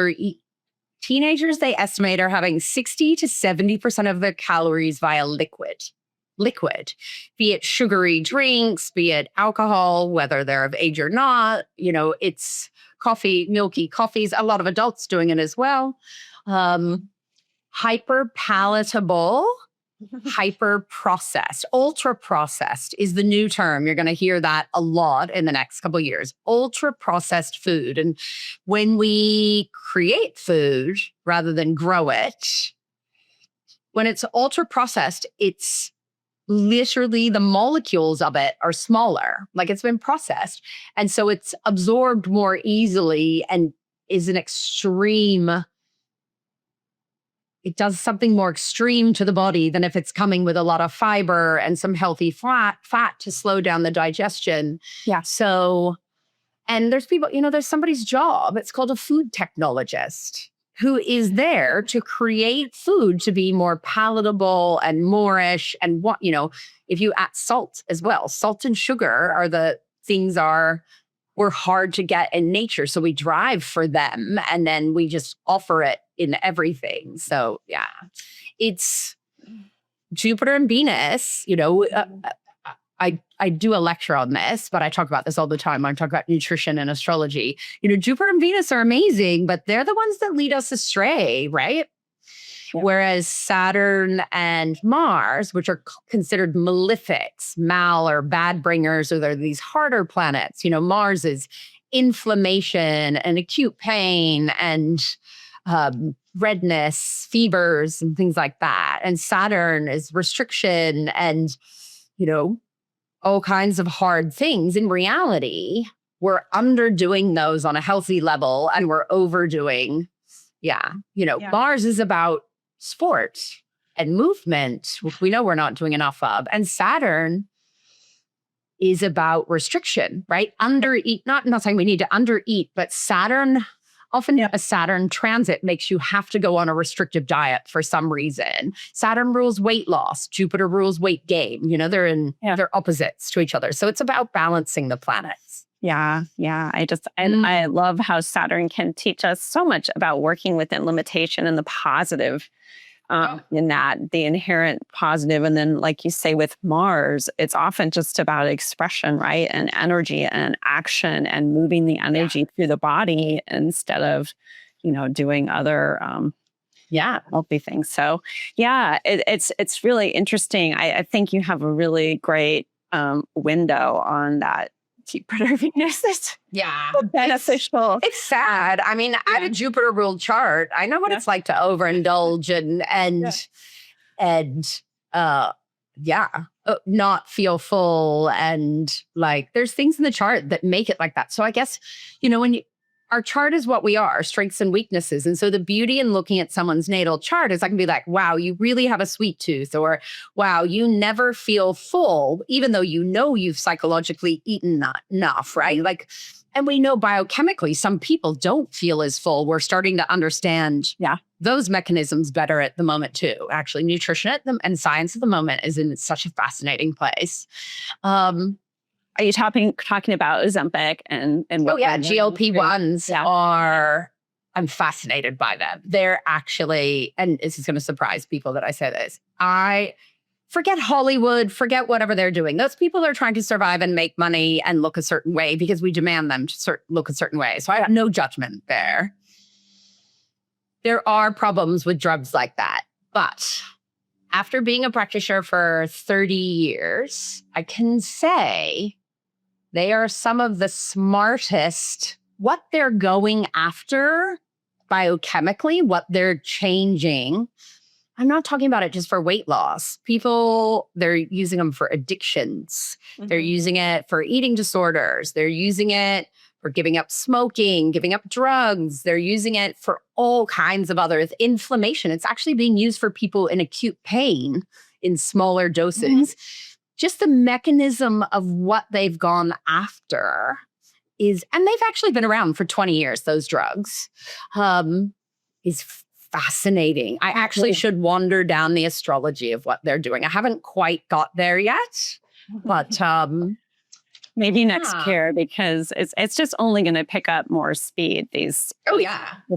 they estimate are having 60 to 70% of their calories via liquid, be it sugary drinks, be it alcohol, whether they're of age or not. It's coffee, milky coffees, a lot of adults doing it as well. Hyper palatable, hyper processed, ultra processed is the new term. You're going to hear that a lot in the next couple of years. Ultra processed food. And when we create food rather than grow it, when it's ultra processed, it's literally the molecules of it are smaller, like it's been processed. And so it's absorbed more easily and is an extreme. It does something more extreme to the body than if it's coming with a lot of fiber and some healthy fat to slow down the digestion. Yeah. So, and there's people, there's somebody's job. It's called a food technologist, who is there to create food to be more palatable and moreish. And if you add salt as well, salt and sugar are the things we're hard to get in nature. So we drive for them and then we just offer it in everything. So yeah, it's Jupiter and Venus, I do a lecture on this, but I talk about this all the time. I talk about nutrition and astrology. Jupiter and Venus are amazing, but they're the ones that lead us astray, right? Yeah. Whereas Saturn and Mars, which are considered malefics, mal or bad bringers, or they're these harder planets. Mars is inflammation and acute pain and redness, fevers, and things like that. And Saturn is restriction and, all kinds of hard things. In reality, we're underdoing those on a healthy level and we're overdoing. Mars is about sport and movement, which we know we're not doing enough of. And Saturn is about restriction, right? Undereat, not saying we need to undereat, but Saturn, often a Saturn transit makes you have to go on a restrictive diet for some reason. Saturn rules weight loss. Jupiter rules weight gain. They're opposites to each other. So it's about balancing the planets. Yeah. I love how Saturn can teach us so much about working within limitation and the positive in that, the inherent positive. And then, like you say, with Mars, it's often just about expression, right? And energy and action and moving the energy through the body instead of, doing other healthy things. So it's really interesting. I think you have a really great window on that. Jupiter Venus is beneficial. It's sad. I mean, I had a Jupiter ruled chart. I know what it's like to overindulge and not feel full. And like, there's things in the chart that make it like that. So I guess, our chart is what we are, strengths and weaknesses. And so the beauty in looking at someone's natal chart is I can be like, wow, you really have a sweet tooth, or wow, you never feel full, even though you've psychologically eaten not enough, right? Like, and we know biochemically, some people don't feel as full. We're starting to understand those mechanisms better at the moment too. Actually, nutrition and science at the moment is in such a fascinating place. Are you talking about Ozempic and what? Oh yeah, GLP-1s are, I'm fascinated by them. They're actually, and this is going to surprise people that I say this, I forget Hollywood, forget whatever they're doing. Those people are trying to survive and make money and look a certain way because we demand them to look a certain way. So I have no judgment there. There are problems with drugs like that. But after being a practitioner for 30 years, I can say they are some of the smartest. What they're going after biochemically, what they're changing I'm not talking about it just for weight loss. People, they're using them for addictions. They're using it for eating disorders. They're using it for giving up smoking, giving up drugs. They're using it for all kinds of other inflammation. It's actually being used for people in acute pain in smaller doses. Just the mechanism of what they've gone after is, and they've actually been around for 20 years, those drugs, is fascinating. I actually should wander down the astrology of what they're doing. I haven't quite got there yet, but maybe next year, because it's just only going to pick up more speed. This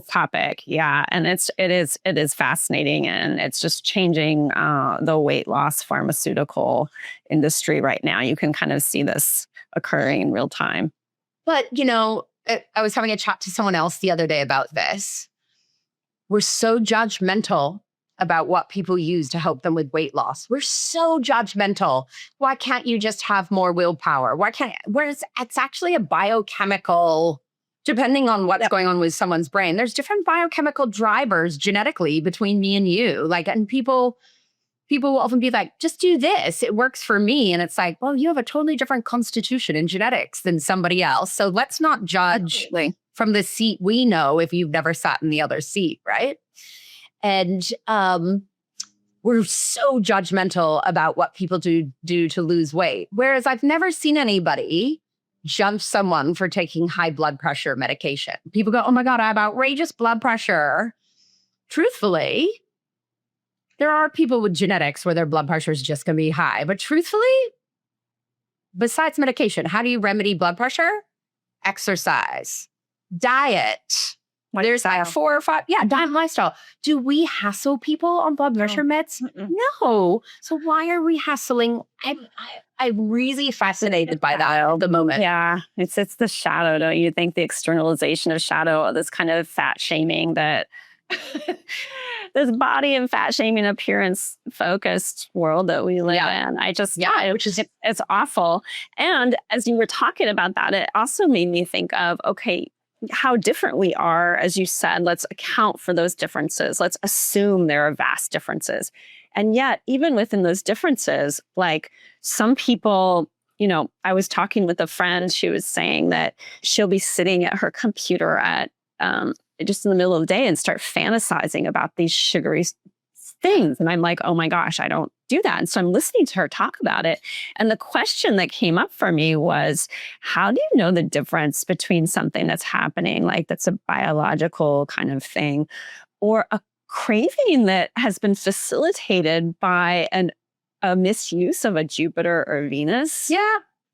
topic, and it is fascinating, and it's just changing the weight loss pharmaceutical industry right now. You can kind of see this occurring in real time. But I was having a chat to someone else the other day about this. We're so judgmental about what people use to help them with weight loss. We're so judgmental. Why can't you just have more willpower? Whereas it's actually a biochemical, depending on what's going on with someone's brain, there's different biochemical drivers genetically between me and you. And people will often be like, just do this. It works for me. And it's like, well, you have a totally different constitution and genetics than somebody else. So let's not judge from the seat we know if you've never sat in the other seat, right? And we're so judgmental about what people do to lose weight. Whereas I've never seen anybody judge someone for taking high blood pressure medication. People go, oh my God, I have outrageous blood pressure. Truthfully, there are people with genetics where their blood pressure is just going to be high. But truthfully, besides medication, how do you remedy blood pressure? Exercise, diet. There's like 4 or 5. Diet and lifestyle. Do we hassle people on blood pressure meds? No. So why are we hassling? I'm really fascinated by that at the moment. Yeah. It's the shadow, don't you think? The externalization of shadow, this kind of fat shaming that this body and fat shaming appearance focused world that we live in. It's awful. And as you were talking about that, it also made me think of, okay, how different we are. As you said, let's account for those differences. Let's assume there are vast differences. And yet, even within those differences, like some people, I was talking with a friend, she was saying that she'll be sitting at her computer at just in the middle of the day and start fantasizing about these sugary things. And I'm like, oh my gosh, I don't do that. And so I'm listening to her talk about it. And the question that came up for me was, how do you know the difference between something that's happening, like that's a biological kind of thing, or a craving that has been facilitated by a misuse of a Jupiter or Venus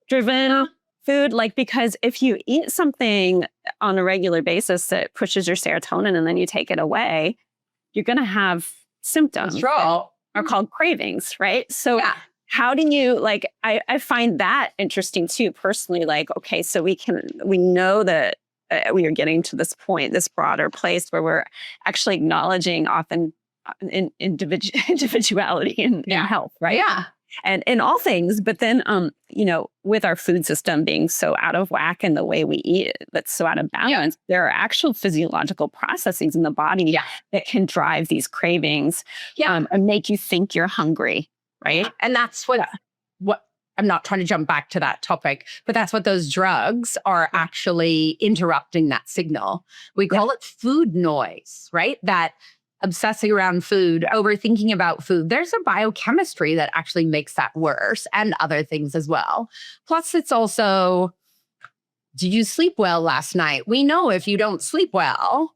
driven food? Because if you eat something on a regular basis that pushes your serotonin and then you take it away, you're going to have symptoms that are called cravings, right? So how do you, I find that interesting too, personally, okay, so we know that we are getting to this point, this broader place where we're actually acknowledging often individuality in health, right? Yeah. And in all things, but then, with our food system being so out of whack and the way we eat, that's so out of balance, there are actual physiological processes in the body that can drive these cravings and make you think you're hungry, right? And that's what I'm not trying to jump back to that topic, but that's what those drugs are actually interrupting that signal. We call it food noise, right? That obsessing around food, overthinking about food. There's a biochemistry that actually makes that worse, and other things as well. Plus, it's also, did you sleep well last night? We know if you don't sleep well,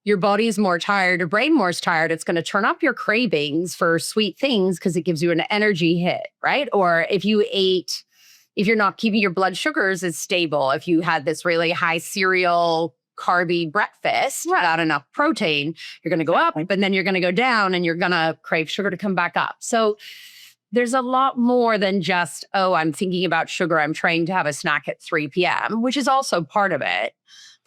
your body's more tired, your brain more tired. It's going to turn up your cravings for sweet things because it gives you an energy hit, right? Or if you're not keeping your blood sugars as stable, if you had this really high cereal carby breakfast without enough protein, you're going to go up, but then you're going to go down and you're going to crave sugar to come back up. So there's a lot more than just, I'm thinking about sugar, I'm trying to have a snack at 3 p.m., which is also part of it.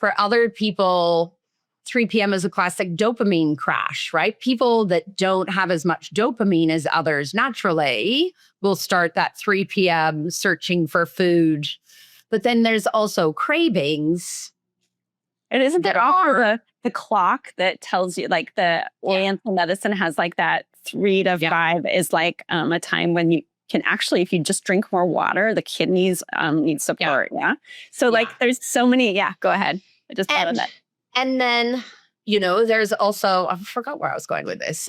For other people, 3 p.m. is a classic dopamine crash, right? People that don't have as much dopamine as others naturally will start that 3 p.m. searching for food. But then there's also cravings. And isn't that all the clock that tells you, like the Oriental medicine has like that 3 to 5 is like a time when you can actually, if you just drink more water, the kidneys need support. Yeah. So like there's so many, go ahead. I just thought of that. And then, there's also, I forgot where I was going with this.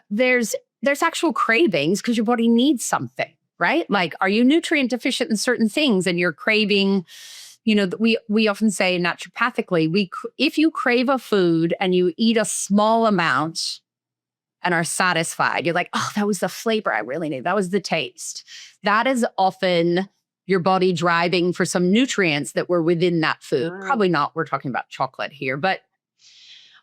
There's actual cravings because your body needs something, right? Like, are you nutrient deficient in certain things and you're craving, we often say naturopathically, if you crave a food and you eat a small amount and are satisfied, you're like, oh, that was the flavor I really need. That was the taste. That is often your body driving for some nutrients that were within that food. Probably not, we're talking about chocolate here, but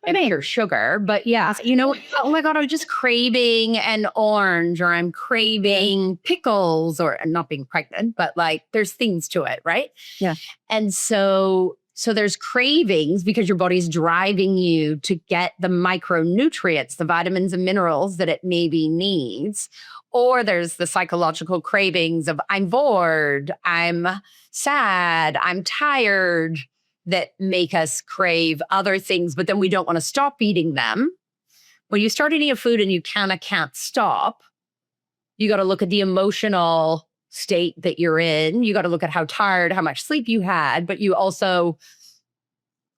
maybe or sugar. But oh my God, I'm just craving an orange, or I'm craving pickles, or not being pregnant, but like there's things to it, right? Yeah. And so there's cravings because your body's driving you to get the micronutrients, the vitamins and minerals that it maybe needs. Or there's the psychological cravings of I'm bored, I'm sad, I'm tired, that make us crave other things, but then we don't want to stop eating them. When you start eating a food and you kind of can't stop, you got to look at the emotional state that you're in. You got to look at how tired, how much sleep you had, but you also,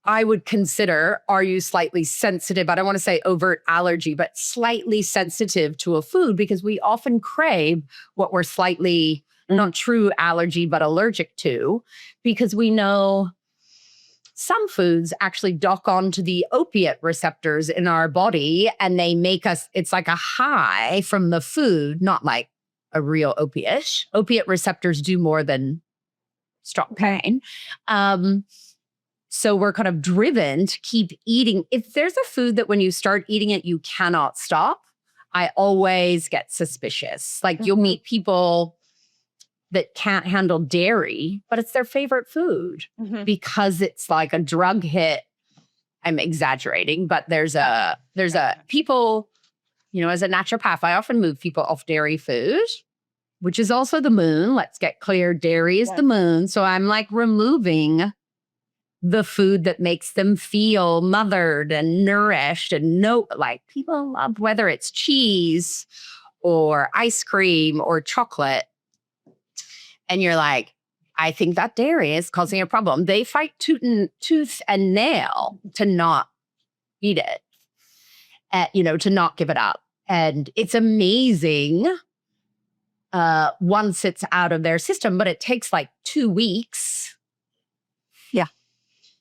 I would consider, are you slightly sensitive? I don't want to say overt allergy, but slightly sensitive to a food, because we often crave what we're slightly, not true allergy, but allergic to, because we know some foods actually dock onto the opiate receptors in our body, and they make us, it's like a high from the food, not like a real opiate. Opiate receptors do more than stop pain. So we're kind of driven to keep eating. If there's a food that when you start eating it, you cannot stop, I always get suspicious. Like you'll meet people that can't handle dairy, but it's their favorite food because it's like a drug hit. I'm exaggerating, but there's a people, as a naturopath, I often move people off dairy food, which is also the moon. Let's get clear. Dairy is the moon. So I'm like removing the food that makes them feel mothered and nourished, and like people love, whether it's cheese or ice cream or chocolate. And you're like, I think that dairy is causing a problem. They fight tooth and nail to not eat it, to not give it up. And it's amazing once it's out of their system, but it takes like 2 weeks. Yeah.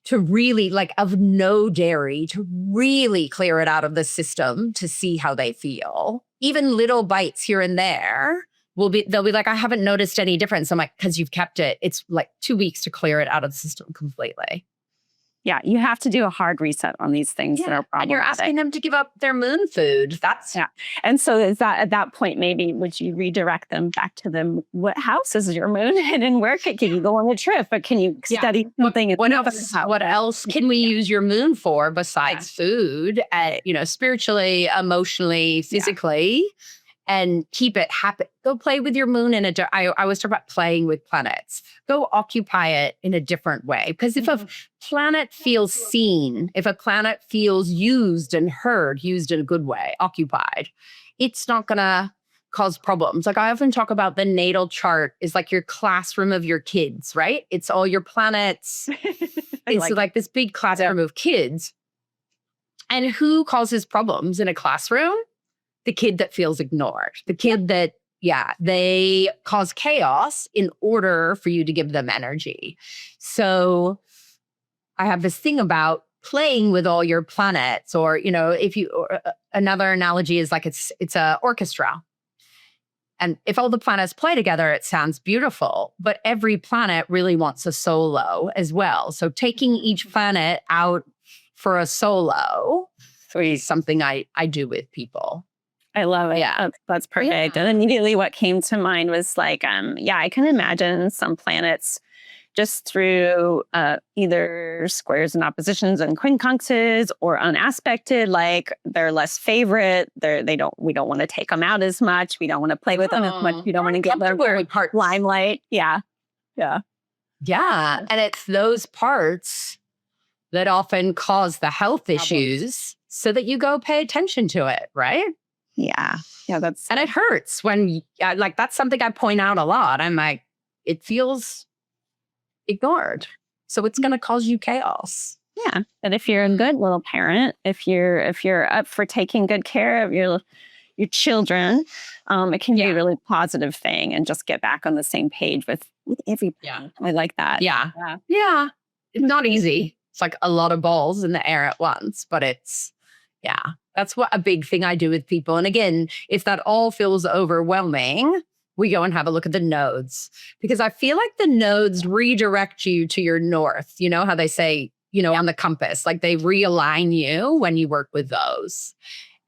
To really, like, of no dairy, to really clear it out of the system to see how they feel. Even little bites here and there. They'll be like, I haven't noticed any difference. I'm like, because you've kept it. It's like 2 weeks to clear it out of the system completely. Yeah, you have to do a hard reset on these things that are problematic. And you're asking them to give up their moon food. And so is that at that point, maybe would you redirect them back to them? What house is your moon in, and where can you go on a trip? But can you study something? What else can we use your moon for besides food? Spiritually, emotionally, physically. And keep it happy. Go play with your moon I always talk about playing with planets. Go occupy it in a different way. Because if a planet feels seen, if a planet feels used and heard, used in a good way, occupied, it's not going to cause problems. Like I often talk about the natal chart is like your classroom of your kids, right? It's all your planets. It's like this big classroom of kids. And who causes problems in a classroom? The kid that feels ignored, the kid that, they cause chaos in order for you to give them energy. So I have this thing about playing with all your planets, or, another analogy is like it's a orchestra. And if all the planets play together, it sounds beautiful, but every planet really wants a solo as well. So taking each planet out for a solo is something I do with people. I love it. Yeah, that's perfect. And immediately what came to mind was like, I can imagine some planets just through either squares and oppositions and quincunxes or unaspected, like they're less favorite. We don't want to take them out as much. We don't want to play with them as much. We don't want to get their limelight. Yeah. And it's those parts that often cause the health issues so that you go pay attention to it, right? Yeah. Yeah, and it hurts when like that's something I point out a lot. I'm like, it feels ignored. So it's going to cause you chaos. Yeah. And if you're a good little parent, if you're up for taking good care of your children, it can be a really positive thing, and just get back on the same page with everybody. Yeah. I like that. Yeah. It's not easy. It's like a lot of balls in the air at once, but that's what a big thing I do with people. And again, if that all feels overwhelming, we go and have a look at the nodes, because I feel like the nodes redirect you to your north. You know how they say, on the compass, like they realign you when you work with those.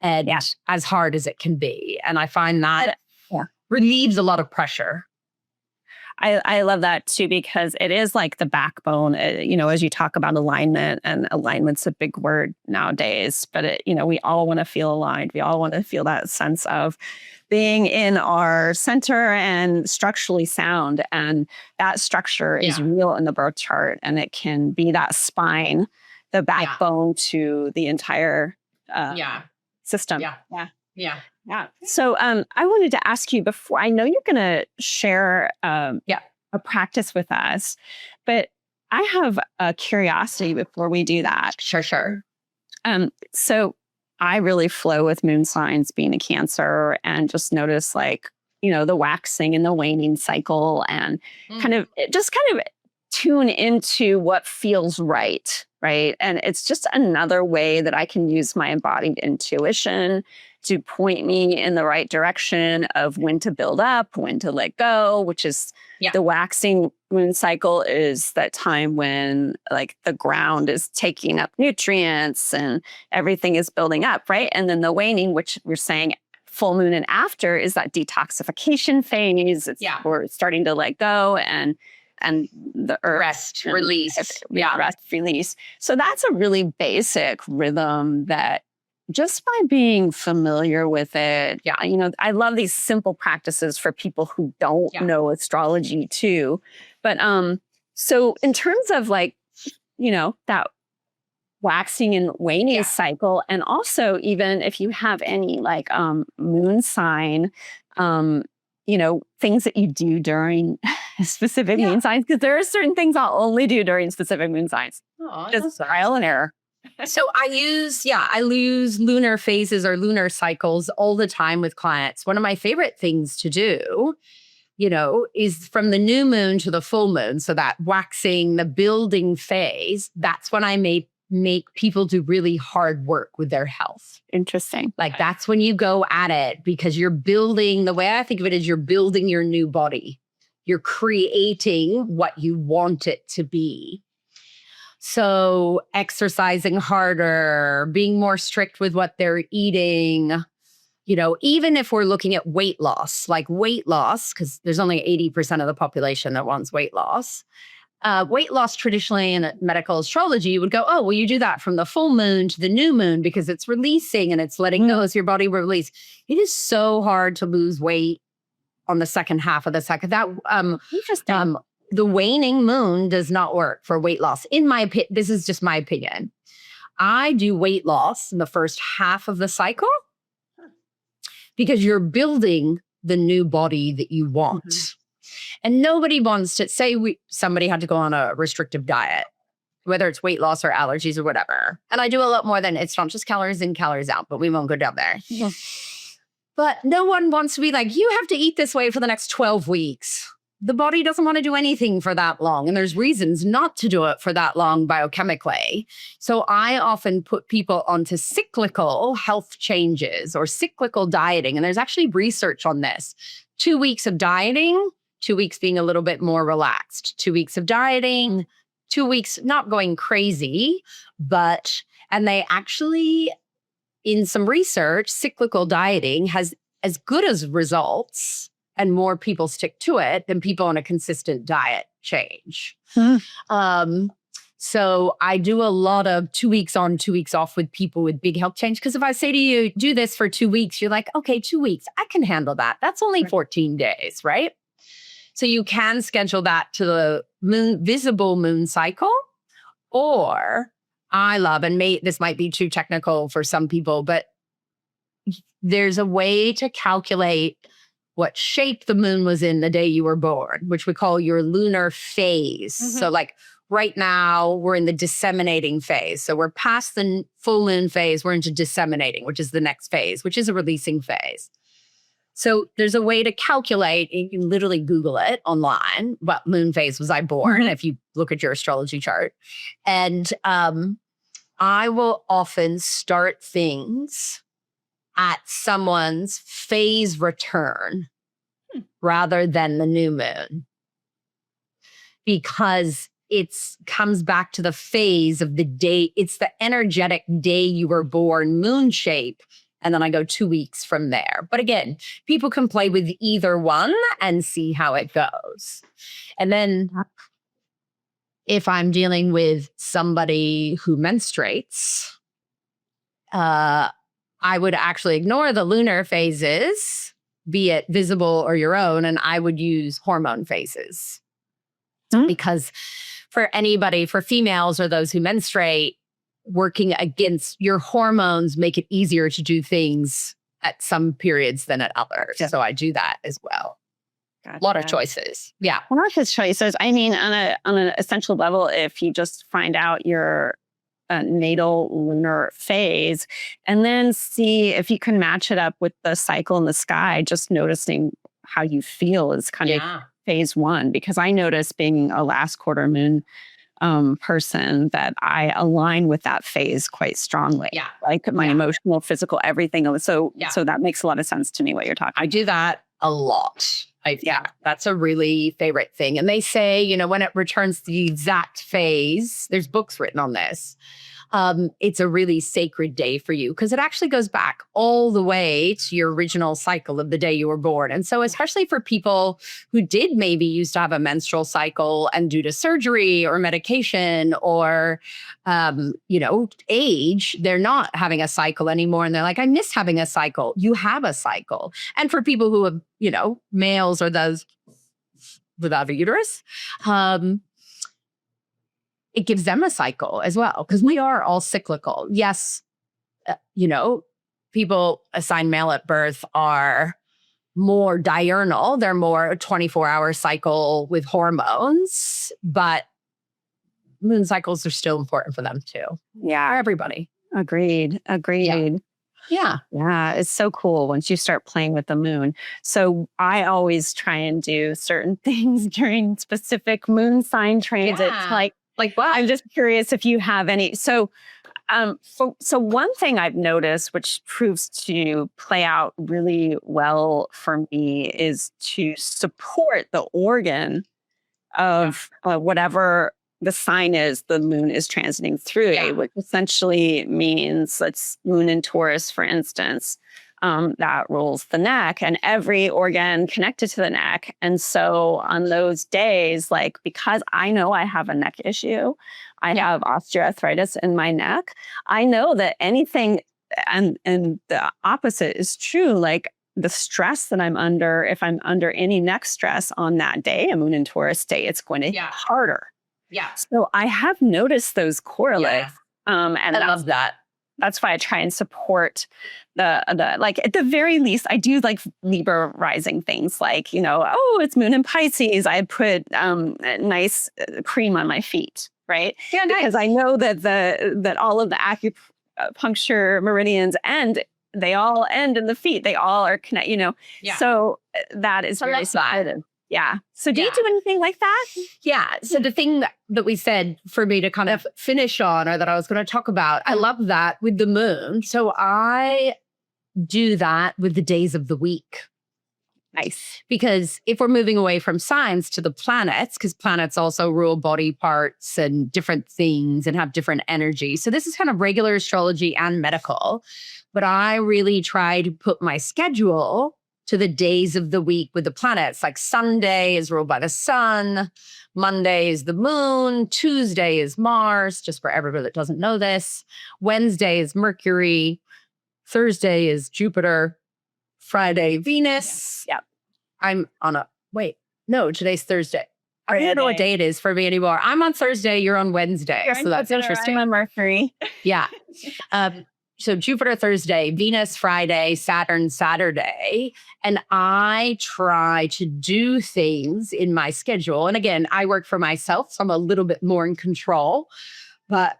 And as hard as it can be. And I find that relieves a lot of pressure. I love that too, because it is like the backbone, as you talk about alignment, and alignment's a big word nowadays, but we all want to feel aligned. We all want to feel that sense of being in our center and structurally sound. And that structure is real in the birth chart, and it can be that spine, the backbone to the entire system. Yeah. So I wanted to ask you before, I know you're going to share a practice with us, but I have a curiosity before we do that. Sure. So I really flow with moon signs, being a Cancer, and just notice the waxing and the waning cycle, and kind of tune into what feels right. And it's just another way that I can use my embodied intuition to point me in the right direction of when to build up, when to let go, which is the waxing moon cycle is that time when the ground is taking up nutrients and everything is building up, right? And then the waning, which we're saying full moon and after, is that detoxification phase. We're starting to let go and the earth rest, release. Rest, release. So that's a really basic rhythm that just by being familiar with it, I love these simple practices for people who don't know astrology too. But so in terms of that waxing and waning cycle, and also even if you have any moon sign, things that you do during specific moon signs, because there are certain things I'll only do during specific moon signs. Just trial and error. So I use lunar phases or lunar cycles all the time with clients. One of my favorite things to do, is from the new moon to the full moon. So that waxing, the building phase, that's when I make people do really hard work with their health. Interesting. That's when you go at it, because you're building, the way I think of it is you're building your new body. You're creating what you want it to be. So exercising harder, being more strict with what they're eating, even if we're looking at weight loss, because there's only 80% of the population that wants weight loss. Weight loss traditionally in medical astrology, you would go, oh, well, you do that from the full moon to the new moon because it's releasing and it's letting go as your body will release. It is so hard to lose weight on the second half of the second. Interesting. The waning moon does not work for weight loss. In my opinion, this is just my opinion. I do weight loss in the first half of the cycle because you're building the new body that you want. Mm-hmm. And nobody wants to say somebody had to go on a restrictive diet, whether it's weight loss or allergies or whatever. And I do a lot more than, it's not just calories in, calories out, but we won't go down there. Yeah. But no one wants to be like, you have to eat this way for the next 12 weeks. The body doesn't want to do anything for that long. And there's reasons not to do it for that long biochemically. So I often put people onto cyclical health changes or cyclical dieting. And there's actually research on this. 2 weeks of dieting, 2 weeks being a little bit more relaxed, 2 weeks of dieting, 2 weeks not going crazy, and they actually, in some research, cyclical dieting has as good as results and more people stick to it than people on a consistent diet change. So I do a lot of 2 weeks on, 2 weeks off with people with big health change. Because if I say to you, do this for 2 weeks, you're like, okay, 2 weeks, I can handle that. That's only 14 days, right? So you can schedule that to the visible moon cycle, or I love, and this might be too technical for some people, but there's a way to calculate what shape the moon was in the day you were born, which we call your lunar phase. So like right now we're in the disseminating phase. So we're past the full moon phase. We're into disseminating, which is the next phase, which is a releasing phase. So there's a way to calculate, you can literally Google it online, what moon phase was I born, if you look at your astrology chart. And I will often start things at someone's phase return rather than the new moon, because it comes back to the phase of the day. It's the energetic day you were born moon shape. And then I go 2 weeks from there. But again, people can play with either one and see how it goes. And then if I'm dealing with somebody who menstruates, I would actually ignore the lunar phases, be it visible or your own, and I would use hormone phases. Because for females or those who menstruate, working against your hormones make it easier to do things at some periods than at others. Yeah. So I do that as well. Gotcha. A lot of choices. Yeah. One of his choices, I mean, on an essential level, if you just find out your natal lunar phase and then see if you can match it up with the cycle in the sky, just noticing how you feel is kind of phase one. Because I notice, being a last quarter moon person, that I align with that phase quite strongly. Yeah. Like my emotional, physical, everything. So that makes a lot of sense to me, what you're talking about. I do that a lot. That's a really favorite thing. And they say, when it returns to the exact phase, there's books written on this. It's a really sacred day for you because it actually goes back all the way to your original cycle of the day you were born. And so especially for people who did maybe used to have a menstrual cycle and due to surgery or medication or, age, they're not having a cycle anymore. And they're like, I miss having a cycle. You have a cycle. And for people who have, males or those without a uterus, it gives them a cycle as well, because we are all cyclical. Yes, people assigned male at birth are more diurnal. They're more a 24-hour cycle with hormones, but moon cycles are still important for them too. Yeah. For everybody. Agreed. Yeah. It's so cool once you start playing with the moon. So I always try and do certain things during specific moon sign transits. Like what? I'm just curious if you have any. So one thing I've noticed, which proves to play out really well for me, is to support the organ of whatever the sign is the moon is transiting through, which essentially means, let's moon in Taurus, for instance, that rules the neck and every organ connected to the neck. And so on those days, because I know I have a neck issue, I have osteoarthritis in my neck, I know that anything, and the opposite is true, like the stress that I'm under, if I'm under any neck stress on that day, a moon in Taurus day, it's going to hit harder. Yeah. So I have noticed those correlates. And I love that. That's why I try and support the at the very least, I do Libra rising things it's moon in Pisces. I put nice cream on my feet, right? Yeah, nice. Because I know that all of the acupuncture meridians they all end in the feet. They all are connected, So that is very supportive. Yeah. So do you do anything like that? Yeah. So the thing that we said for me to kind of finish on, or that I was going to talk about, I love that with the moon. So I do that with the days of the week. Nice. Because if we're moving away from signs to the planets, because planets also rule body parts and different things and have different energy. So this is kind of regular astrology and medical. But I really try to put my schedule to the days of the week with the planets. Like Sunday is ruled by the sun, Monday is the moon, Tuesday is Mars, just for everybody that doesn't know this. Wednesday is Mercury, Thursday is Jupiter, Friday, Venus. Yeah. I'm on today's Thursday. I don't know what day it is for me anymore. I'm on Thursday, you're on Wednesday. You're so that's interesting. I'm on Mercury. Yeah. So Jupiter Thursday, Venus Friday, Saturn Saturday. And I try to do things in my schedule. And again, I work for myself, so I'm a little bit more in control. But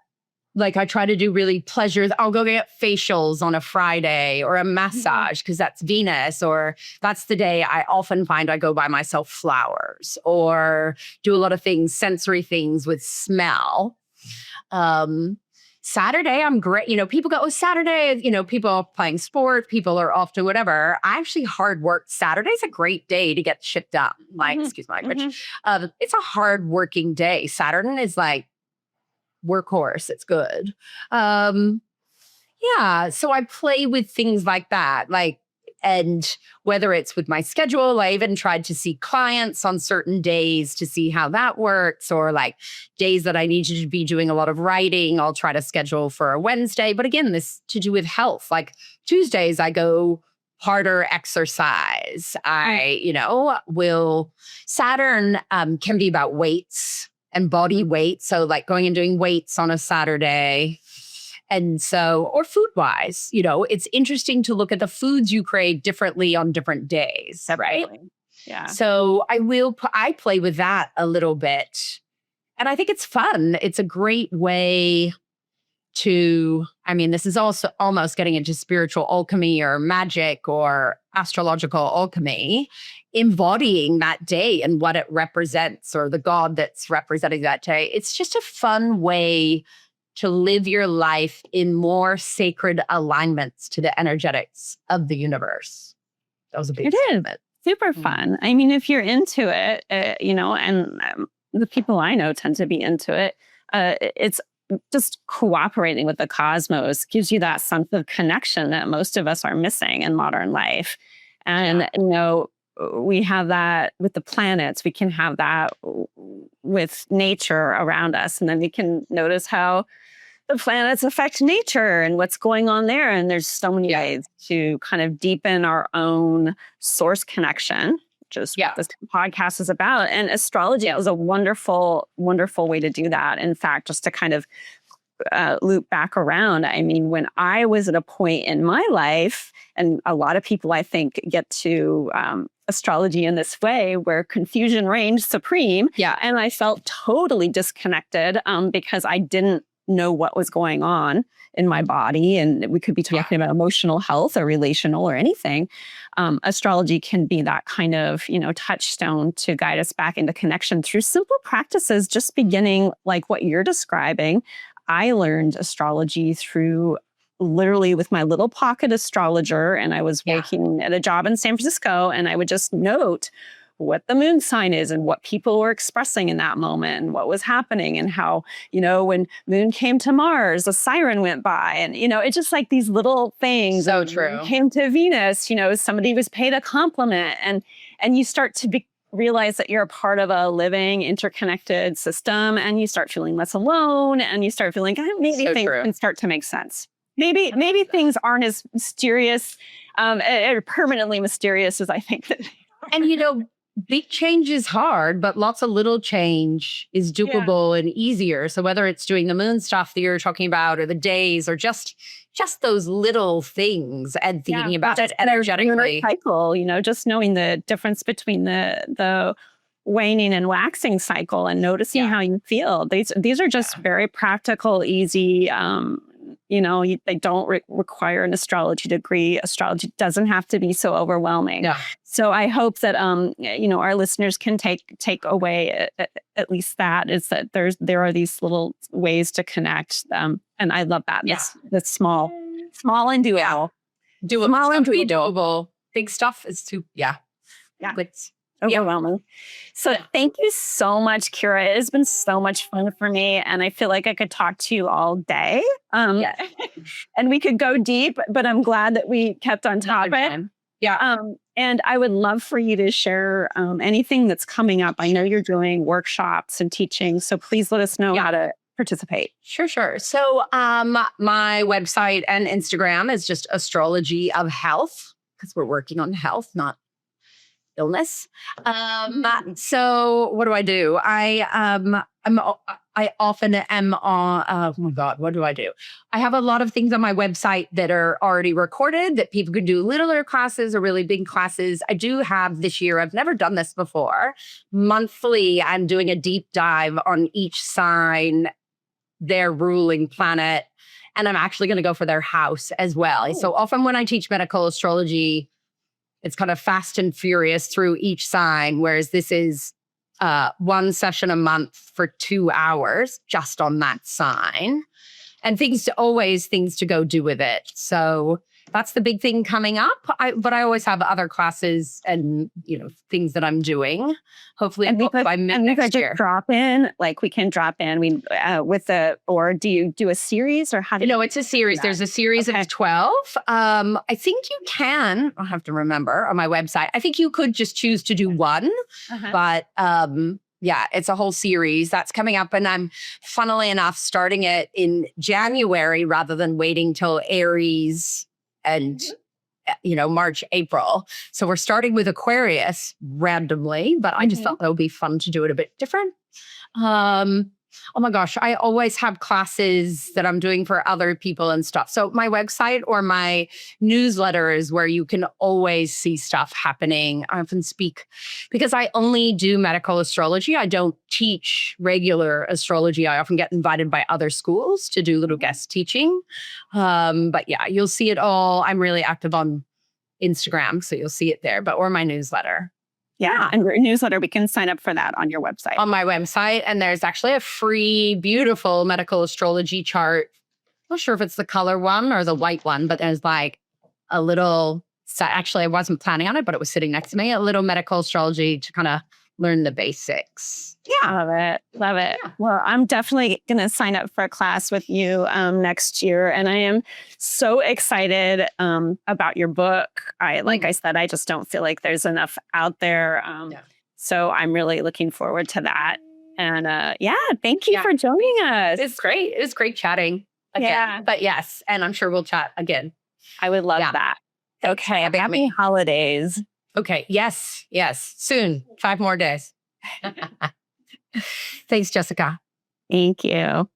like I try to do really pleasures. I'll go get facials on a Friday or a massage because that's Venus, or that's the day I often find I go buy myself flowers or do a lot of things, sensory things with smell. Saturday, I'm great. People go, oh, Saturday, people are playing sports, people are off to whatever. I actually hard work. Saturday's a great day to get shit done. Excuse my language. It's a hard working day. Saturn is like workhorse. It's good. Yeah. So I play with things like that. And whether it's with my schedule, I even tried to see clients on certain days to see how that works, or like days that I need to be doing a lot of writing, I'll try to schedule for a Wednesday. But again, this to do with health. Like Tuesdays, I go harder exercise. Saturn can be about weights and body weight. So like going and doing weights on a Saturday. And so, or food wise, it's interesting to look at the foods you crave differently on different days, right? Yeah. So I play with that a little bit. And I think it's fun. It's a great way this is also almost getting into spiritual alchemy or magic or astrological alchemy, embodying that day and what it represents or the god that's representing that day. It's just a fun way to live your life in more sacred alignments to the energetics of the universe. That was a big statement. Super fun. I mean, if you're into it, and the people I know tend to be into it, it's just cooperating with the cosmos gives you that sense of connection that most of us are missing in modern life. And, we have that with the planets. We can have that with nature around us. And then we can notice how the planets affect nature and what's going on there. And there's so many ways to kind of deepen our own source connection, which is what this podcast is about. And astrology is a wonderful, wonderful way to do that. In fact, just to kind of loop back around, I mean, when I was at a point in my life, and a lot of people, I think, get to astrology in this way, where confusion reigned supreme. Yeah. And I felt totally disconnected because I didn't know what was going on in my body. And we could be talking about emotional health or relational or anything. Astrology can be that kind of, touchstone to guide us back into connection through simple practices, just beginning like what you're describing. I learned astrology through literally with my little pocket astrologer, and I was working at a job in San Francisco, and I would just note what the moon sign is and what people were expressing in that moment and what was happening, and how, when moon came to Mars, a siren went by, and, it's just like these little things. So true. Came to Venus, somebody was paid a compliment, and you start to realize that you're a part of a living, interconnected system, and you start feeling less alone, and you start feeling maybe things can start to make sense. Maybe things aren't as mysterious or permanently mysterious as I think that. And big change is hard, but lots of little change is doable and easier. So whether it's doing the moon stuff that you're talking about, or the days, or just those little things, and thinking about it energetically. Cycle, just knowing the difference between the waning and waxing cycle, and noticing how you feel. These are just very practical, easy. They don't require an astrology degree. Astrology doesn't have to be so overwhelming. Yeah. So I hope that our listeners can take away at least that, is that there are these little ways to connect. And I love that. Yes, that's small and doable. Small and doable. Big stuff is too. Yeah. It's overwhelming. So thank you so much, Kira. It has been so much fun for me, and I feel like I could talk to you all day. And we could go deep, but I'm glad that we kept on topic. Yeah. And I would love for you to share anything that's coming up. I know you're doing workshops and teaching, so please let us know how to participate. Sure. So my website and Instagram is just Astrology of Health, because we're working on health, not illness. So what do? I often am on, oh my God, what do? I have a lot of things on my website that are already recorded that people can do littler classes or really big classes. I do have this year, I've never done this before, monthly, I'm doing a deep dive on each sign, their ruling planet, and I'm actually going to go for their house as well. Oh. So often when I teach medical astrology, it's kind of fast and furious through each sign, whereas this is one session a month for 2 hours just on that sign, and things to go do with it. So that's the big thing coming up. But I always have other classes and, things that I'm doing. Hopefully, by mid next year. Drop in, like we can drop in. Or do you do a series, or how do you? No, it's a series. There's a series of 12. I think you can. I'll have to remember on my website. I think you could just choose to do one, but yeah, it's a whole series that's coming up, and I'm, funnily enough, starting it in January rather than waiting till Aries and March, April. So we're starting with Aquarius randomly, but I just thought that would be fun to do it a bit different. Oh my gosh, I always have classes that I'm doing for other people and stuff. So my website or my newsletter is where you can always see stuff happening. I often speak because I only do medical astrology. I don't teach regular astrology. I often get invited by other schools to do little guest teaching. But yeah, you'll see it all. I'm really active on Instagram, so you'll see it there, or my newsletter. Yeah. And your newsletter, we can sign up for that on your website. On my website. And there's actually a free, beautiful medical astrology chart. I'm not sure if it's the color one or the white one, but there's like a little, actually, I wasn't planning on it, but it was sitting next to me, a little medical astrology to kind of learn the basics. Yeah. Love it. Love it. Yeah. Well, I'm definitely going to sign up for a class with you next year. And I am so excited about your book. Like I said, I just don't feel like there's enough out there. So I'm really looking forward to that. And thank you for joining us. It's great. It was great chatting again. Yeah. But yes, and I'm sure we'll chat again. I would love that. Okay. Happy holidays. Okay. Yes. Soon. 5 more days. Thanks, Jessica. Thank you.